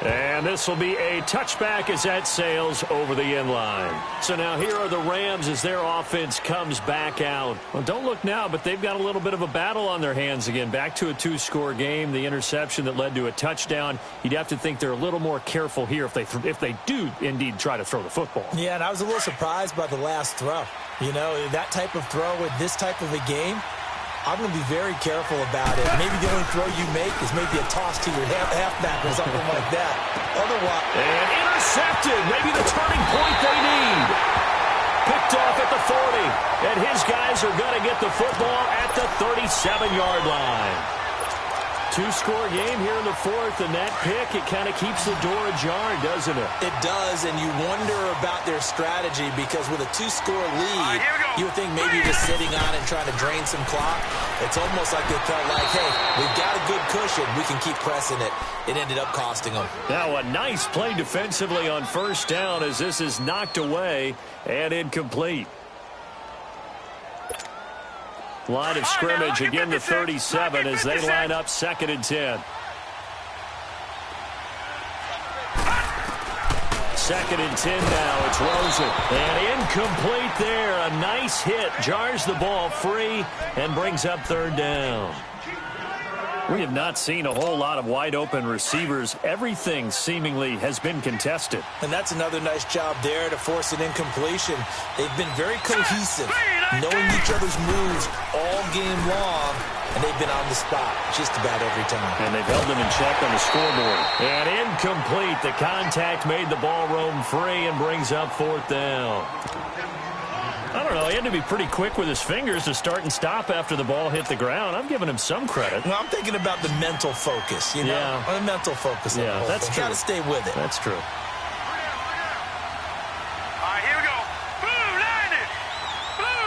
And this will be a touchback as that sails over the end line. So now here are the Rams as their offense comes back out. Well, don't look now, but they've got a little bit of a battle on their hands again. Back to a 2-score game. The interception that led to a touchdown. You'd have to think they're a little more careful here if they do indeed try to throw the football. Yeah, and I was a little surprised by the last throw. You know, that type of throw with this type of a game, I'm going to be very careful about it. Maybe the only throw you make is maybe a toss to your halfback or something like that. Otherwise... And intercepted. Maybe the turning point they need. Picked off at the 40. And his guys are going to get the football at the 37-yard line. 2-score game here in the 4th, and that pick, it kind of keeps the door ajar, doesn't it? It does, and you wonder about their strategy because with a 2-score lead, you would think maybe you're just sitting on it and trying to drain some clock. It's almost like they felt like, hey, we've got a good cushion. We can keep pressing it. It ended up costing them. Now a nice play defensively on 1st down as this is knocked away and incomplete. Line of scrimmage again to 37 as they line up 2nd and 10. 2nd and 10 now. It's Rosen. And incomplete there. A nice hit. Jars the ball free and brings up 3rd down. We have not seen a whole lot of wide-open receivers. Everything seemingly has been contested. And that's another nice job there to force an incompletion. They've been very cohesive, knowing each other's moves all game long, and they've been on the spot just about every time. And they've held them in check on the scoreboard. And incomplete. The contact made the ball roam free and brings up 4th down. I don't know. He had to be pretty quick with his fingers to start and stop after the ball hit the ground. I'm giving him some credit. Well, I'm thinking about the mental focus, you know? Yeah. The mental focus. Yeah, that's true. Got to stay with it. That's true. All right, here we go. Blue 90. Blue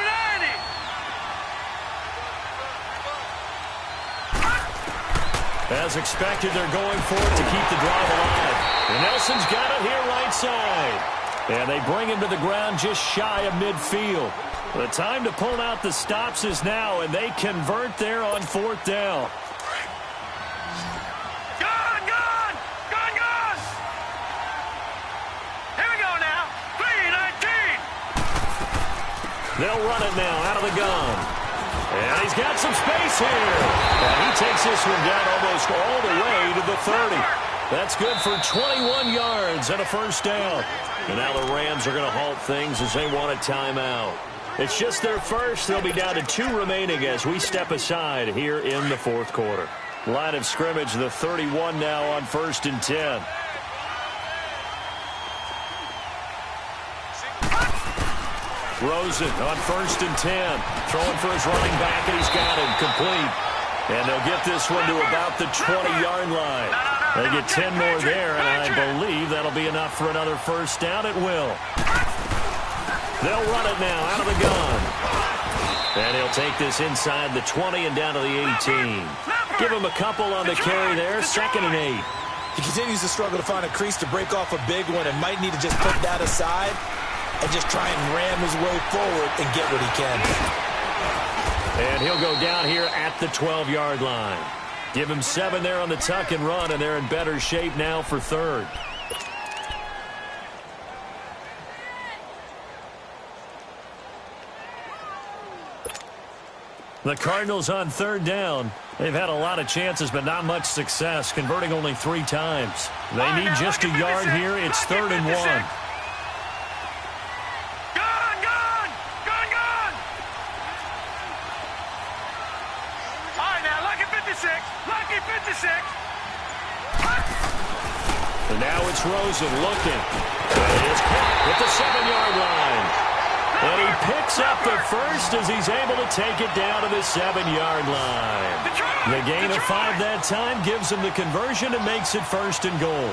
90. As expected, they're going for it to keep the drive alive. And Nelson's got it here right side. And they bring him to the ground just shy of midfield. The time to pull out the stops is now, and they convert there on 4th down. Gone, gone, gone, gone. They'll run it now out of the gun. And he's got some space here. And he takes this one down almost all the way to the 30. That's good for 21 yards and a first down. And now the Rams are going to halt things as they want a timeout. It's just their first. They'll be down to 2 remaining as we step aside here in the fourth quarter. Line of scrimmage, the 31 now on 1st and 10. Rosen on 1st and 10. Throwing for his running back, and he's got him complete. And they'll get this one to about the 20-yard line. They get 10 more there, and I believe that'll be enough for another first down. It will. They'll run it now out of the gun. And he'll take this inside the 20 and down to the 18. Give him a couple on the carry there. 2nd and 8. He continues to struggle to find a crease to break off a big one and might need to just put that aside and just try and ram his way forward and get what he can. And he'll go down here at the 12-yard line. Give him 7 there on the tuck and run, and they're in better shape now for 3rd. The Cardinals on 3rd down. They've had a lot of chances, but not much success, converting only 3 times. They need just a yard here. It's 3rd and 1. And now it's Rosen looking. And it's caught at the 7-yard line. And he picks up the first as he's able to take it down to the 7-yard line. The gain of 5 that time gives him the conversion and makes it 1st and goal.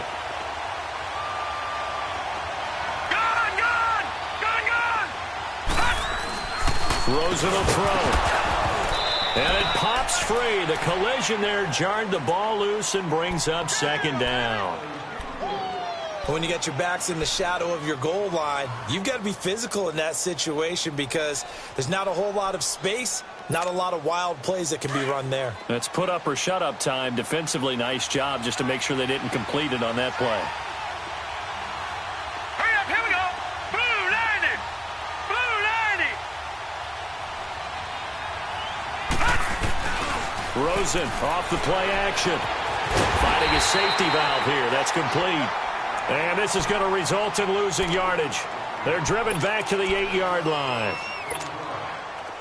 Rosen will throw. And it pops free. The collision there jarred the ball loose and brings up 2nd down. When you get your backs in the shadow of your goal line, you've got to be physical in that situation because there's not a whole lot of space, not a lot of wild plays that can be run there. That's put up or shut up time. Defensively, nice job just to make sure they didn't complete it on that play. Hurry up, here we go. Blue 90. Blue 90. Rosen off the play action. Finding a safety valve here. That's complete. And this is going to result in losing yardage. They're driven back to the 8-yard line.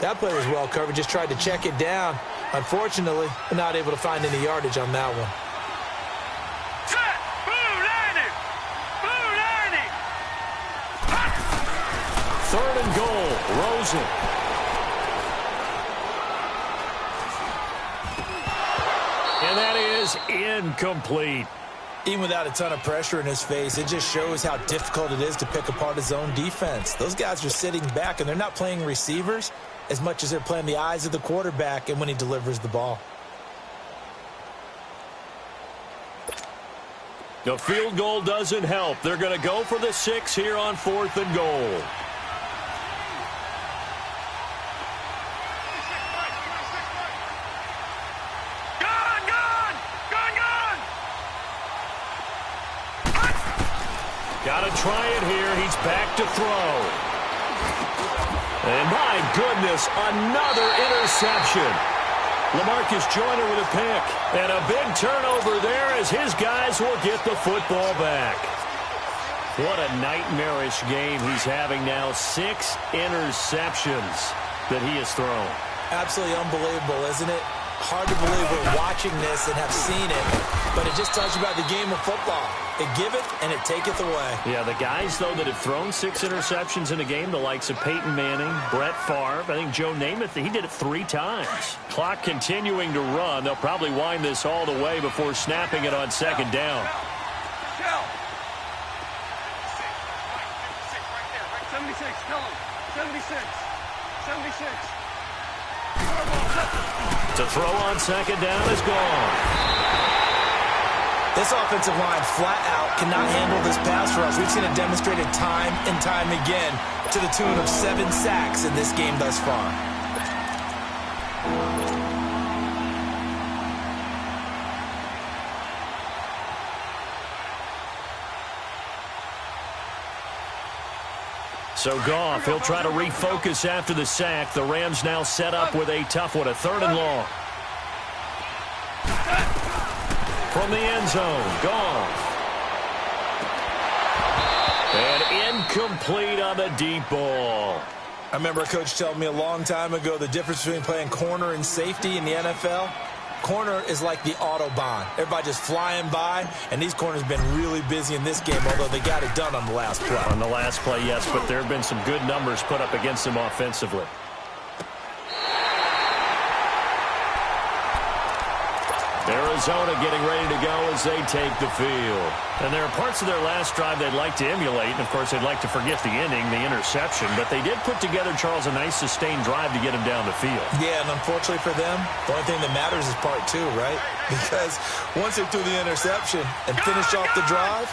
That play was well covered. Just tried to check it down. Unfortunately, not able to find any yardage on that one. Set. Blue 90. Blue 90. 3rd and goal. Rosen. And that is incomplete. Even without a ton of pressure in his face, it just shows how difficult it is to pick apart his own defense. Those guys are sitting back, and they're not playing receivers as much as they're playing the eyes of the quarterback and when he delivers the ball. The field goal doesn't help. They're going to go for the 6 here on 4th and goal. Got to try it here. He's back to throw. And my goodness, another interception. LaMarcus Joyner with a pick. And a big turnover there as his guys will get the football back. What a nightmarish game he's having now. 6 interceptions that he has thrown. Absolutely unbelievable, isn't it? Hard to believe we're watching this and have seen it, but it just tells you about the game of football. It giveth and it taketh away. Yeah, the guys, though, that have thrown 6 interceptions in a game, the likes of Peyton Manning, Brett Favre, I think Joe Namath, he did it 3 times. Clock continuing to run. They'll probably wind this all the way before snapping it on 2nd down. 76, tell him. 76. 76. To throw on 2nd down is gone. This offensive line flat out cannot handle this pass rush. We've seen it demonstrated time and time again to the tune of 7 sacks in this game thus far. So Goff, he'll try to refocus after the sack. The Rams now set up with a tough one, a 3rd and long. From the end zone, Goff. And incomplete on the deep ball. I remember a coach telling me a long time ago the difference between playing corner and safety in the NFL. Corner is like the Autobahn. Everybody just flying by, and these corners have been really busy in this game, although they got it done on the last play. On the last play, yes, but there have been some good numbers put up against them offensively. Arizona getting ready to go as they take the field. And there are parts of their last drive they'd like to emulate. And, of course, they'd like to forget the ending, the interception. But they did put together, Charles, a nice sustained drive to get him down the field. Yeah, and unfortunately for them, the only thing that matters is part 2, right? Because once they threw the interception and finished off the drive,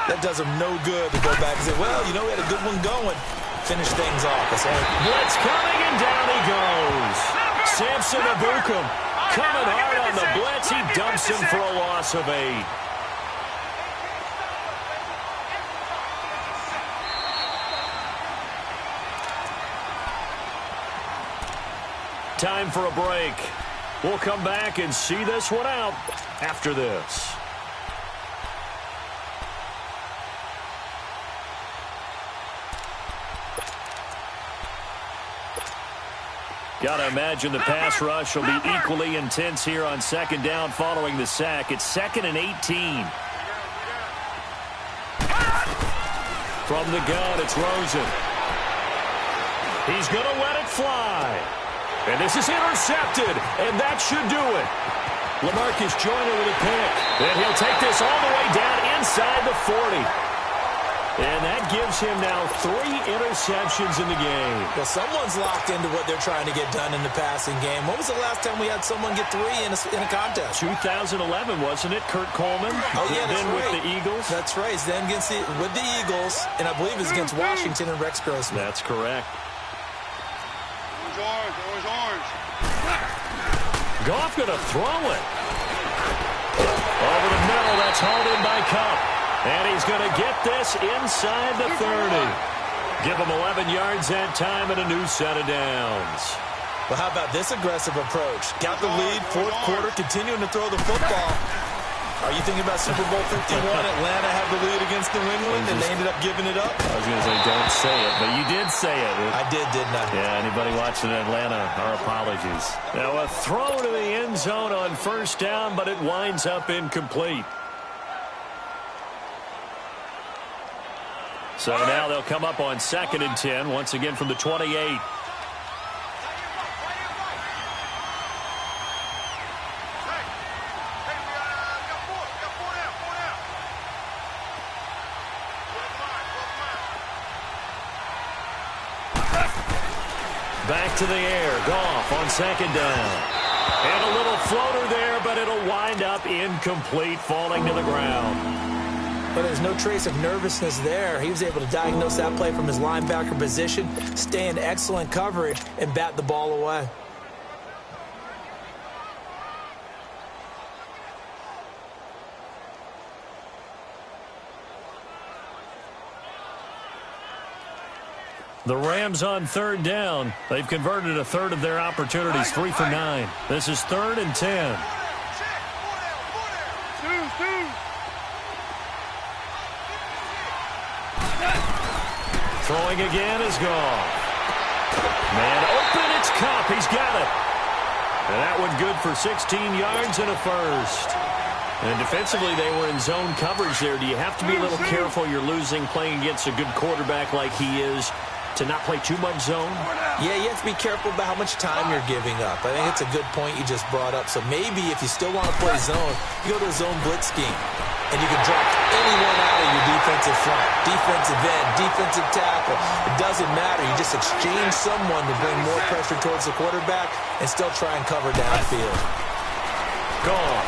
that does them no good to go back and say, well, you know, we had a good one going. Finish things off. Blitz coming, and down he goes. Samson Ebukam coming hard on the blitz. He dumps him for a loss of 8. Time for a break. We'll come back and see this one out after this. Got to imagine the pass rush will be equally intense here on 2nd down following the sack. It's 2nd and 18. From the gun, it's Rosen. He's going to let it fly. And this is intercepted, and that should do it. LaMarcus Joyner with a pick. And he'll take this all the way down inside the 40. And that gives him now 3 interceptions in the game. Well, someone's locked into what they're trying to get done in the passing game. When was the last time we had someone get 3 in a contest? 2011, wasn't it? Kurt Coleman. Oh, yeah, that's then right. With the Eagles. That's right. Then with the Eagles, and I believe it's against Washington and Rex Grossman. That's correct. Orange. Goff going to throw it. Over the middle, that's hauled in by Kupp. And he's going to get this inside the 30. Give him 11 yards that time and a new set of downs. Well, how about this aggressive approach? Got the lead, 4th quarter, continuing to throw the football. Are you thinking about Super Bowl 51? Atlanta had the lead against New England, and they ended up giving it up? I was going to say, don't say it, but you did say it. I did, didn't I? Yeah, anybody watching Atlanta, our apologies. Now, a throw to the end zone on 1st down, but it winds up incomplete. So now they'll come up on 2nd and 10, once again from the 28. Back to the air. Goff on 2nd down. And a little floater there, but it'll wind up incomplete, falling to the ground. But there's no trace of nervousness there. He was able to diagnose that play from his linebacker position, stay in excellent coverage, and bat the ball away. The Rams on 3rd down. They've converted a 1/3 of their opportunities, 3 for 9. This is 3rd and 10. Throwing again is Goff. Man open, it's Kupp. He's got it. And that one good for 16 yards and a 1st. And defensively, they were in zone coverage there. Do you have to be a little careful? You're losing playing against a good quarterback like he is to not play too much zone? Yeah, you have to be careful about how much time you're giving up. I think it's a good point you just brought up. So maybe if you still want to play zone, you go to a zone blitz scheme. And you can drop anyone out of your defensive front, defensive end, defensive tackle. It doesn't matter. You just exchange someone to bring more pressure towards the quarterback and still try and cover downfield. Goff.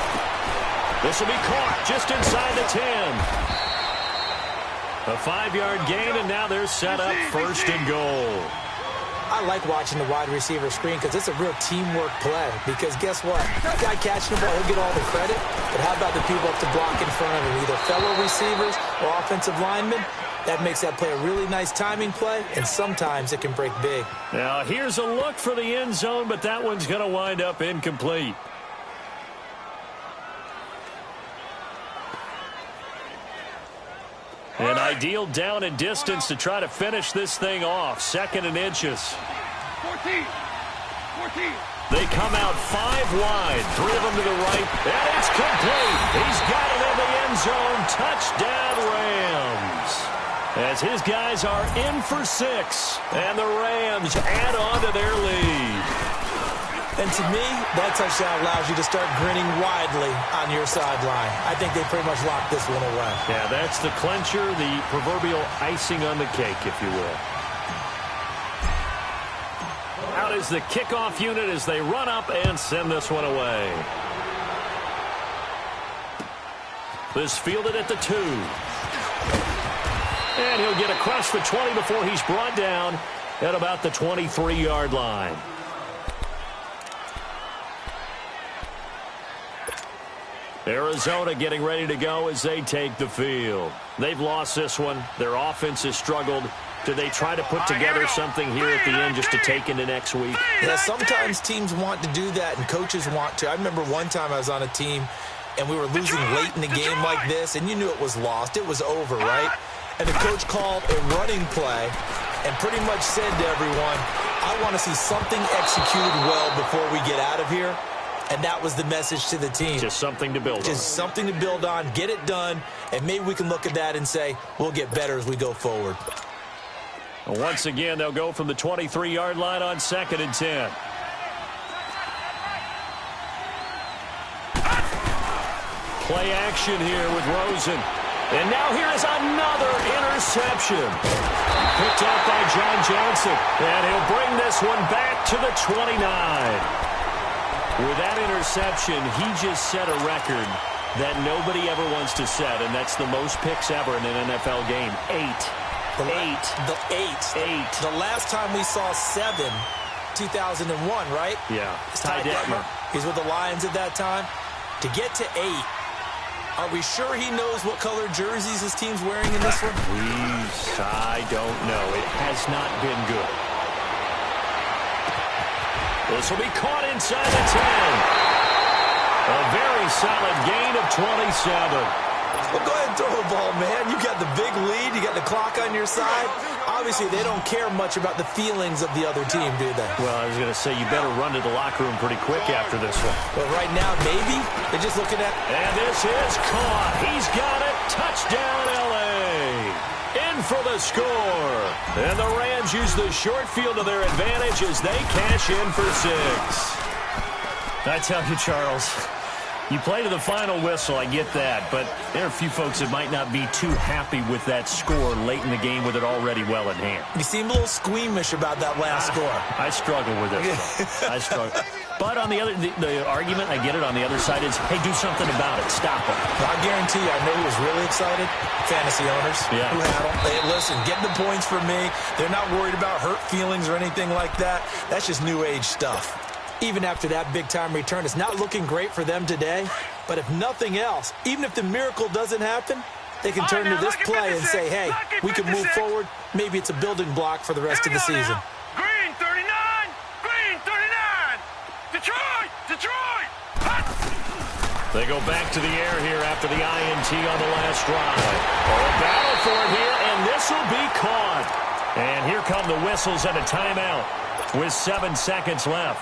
This will be caught just inside the 10. A 5-yard gain, and now they're set up 1st and goal. I like watching the wide receiver screen because it's a real teamwork play. Because guess what? That guy catching the ball, he'll get all the credit. But how about the people up to block in front of him, either fellow receivers or offensive linemen? That makes that play a really nice timing play, and sometimes it can break big. Now, here's a look for the end zone, but that one's going to wind up incomplete. An ideal down and distance to try to finish this thing off. 2nd and inches. 14. They come out 5 wide. 3 of them to the right. And it's complete. He's got it in the end zone. Touchdown, Rams. As his guys are in for 6. And the Rams add on to their lead. And to me, that touchdown allows you to start grinning widely on your sideline. I think they pretty much locked this one away. Yeah, that's the clincher, the proverbial icing on the cake, if you will. Out is the kickoff unit as they run up and send this one away. This fielded at the 2. And he'll get across the 20 before he's brought down at about the 23-yard line. Arizona getting ready to go as they take the field. They've lost this one. Their offense has struggled. Do they try to put together something here at the end just to take into next week? Yeah, sometimes teams want to do that and coaches want to. I remember one time I was on a team and we were losing late in the game like this, and you knew it was lost. It was over, right? And the coach called a running play and pretty much said to everyone, I want to see something executed well before we get out of here. And that was the message to the team. Just something to build on. Just something to build on, get it done, and maybe we can look at that and say, we'll get better as we go forward. Once again, they'll go from the 23-yard line on 2nd and 10. Play action here with Rosen. And now here is another interception. Picked up by John Johnson. And he'll bring this one back to the 29. With that interception, he just set a record that nobody ever wants to set, and that's the most picks ever in an NFL game. 8. The last time we saw 7, 2001, right? Yeah. Ty Detmer. He's with the Lions at that time. To get to 8, are we sure he knows what color jerseys his team's wearing in this one? I don't know. It has not been good. This will be caught inside the 10. A very solid gain of 27. Well, go ahead and throw the ball, man. You got the big lead. You got the clock on your side. Obviously, they don't care much about the feelings of the other team, do they? Well, I was going to say, you better run to the locker room pretty quick after this one. Well, right now, maybe. They're just looking at... And this is caught. He's got it. Touchdown, L.A. In for the score. And the Rams use the short field to their advantage as they cash in for 6. I tell you, Charles, you play to the final whistle, I get that, but there are a few folks that might not be too happy with that score late in the game with it already well in hand. You seem a little squeamish about that last score. I struggle with it. I struggle. But on the other, the argument, I get it, on the other side is, hey, do something about it. Stop it. I guarantee you, I know who was really excited. Fantasy owners who had them. Hey, listen, get the points for me. They're not worried about hurt feelings or anything like that. That's just new age stuff. Even after that big-time return, it's not looking great for them today. But if nothing else, even if the miracle doesn't happen, they can turn to this play and say, hey, we can move forward. Maybe it's a building block for the rest of the season. Green 39! Green 39! Detroit! They go back to the air here after the INT on the last drive. A battle for it here, and this will be caught. And here come the whistles and a timeout with 7 seconds left.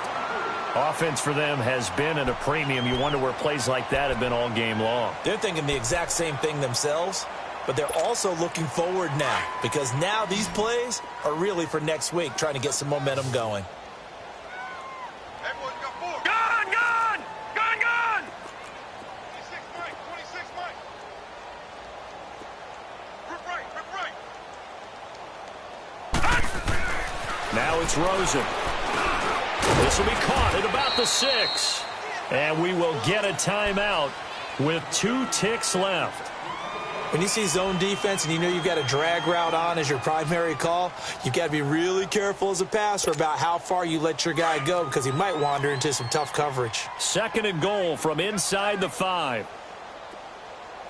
Offense for them has been at a premium. You wonder where plays like that have been all game long. They're thinking the exact same thing themselves, but they're also looking forward now because now these plays are really for next week, trying to get some momentum going. Gun! 26 Mike. Rip right. Now it's Rosen. This will be caught at about the 6. And we will get a timeout with 2 ticks left. When you see zone defense and you know you've got a drag route on as your primary call, you've got to be really careful as a passer about how far you let your guy go because he might wander into some tough coverage. 2nd and goal from inside the 5.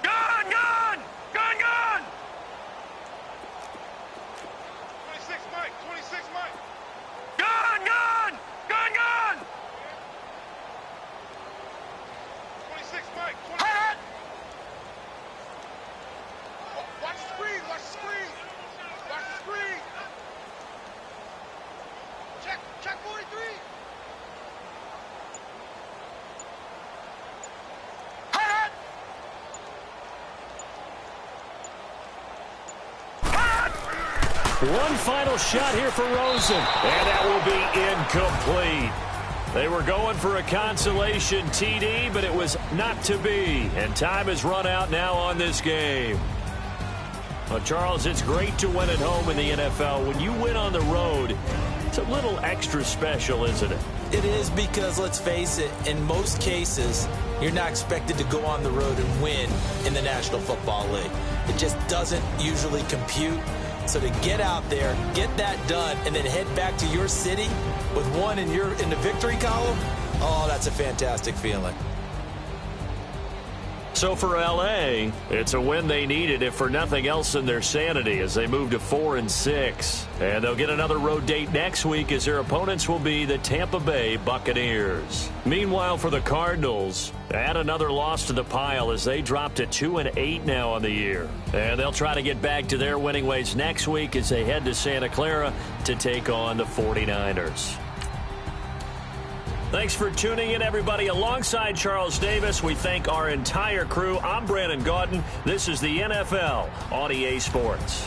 Gone, gone! Gone, gone! 26 Mike, 26 Mike. Gone, gone! Gone, gone! 26 Mike, 26. Hot! Watch the screen, watch the screen. Watch the screen. Check 43. Hot! One final shot here for Rosen, and that will be incomplete. They were going for a consolation TD, but it was not to be, and time has run out now on this game. Well, Charles, it's great to win at home in the NFL. When you win on the road, it's a little extra special, isn't it? It is because, let's face it, in most cases, you're not expected to go on the road and win in the National Football League. It just doesn't usually compute. So to get out there, get that done, and then head back to your city with one in the victory column, oh, that's a fantastic feeling. So for L.A., it's a win they needed, if for nothing else in their sanity, as they move to 4-6. And they'll get another road date next week as their opponents will be the Tampa Bay Buccaneers. Meanwhile, for the Cardinals, add another loss to the pile as they drop to 2-8 now on the year. And they'll try to get back to their winning ways next week as they head to Santa Clara to take on the 49ers. Thanks for tuning in, everybody. Alongside Charles Davis, we thank our entire crew. I'm Brandon Gaudin. This is the NFL on EA Sports.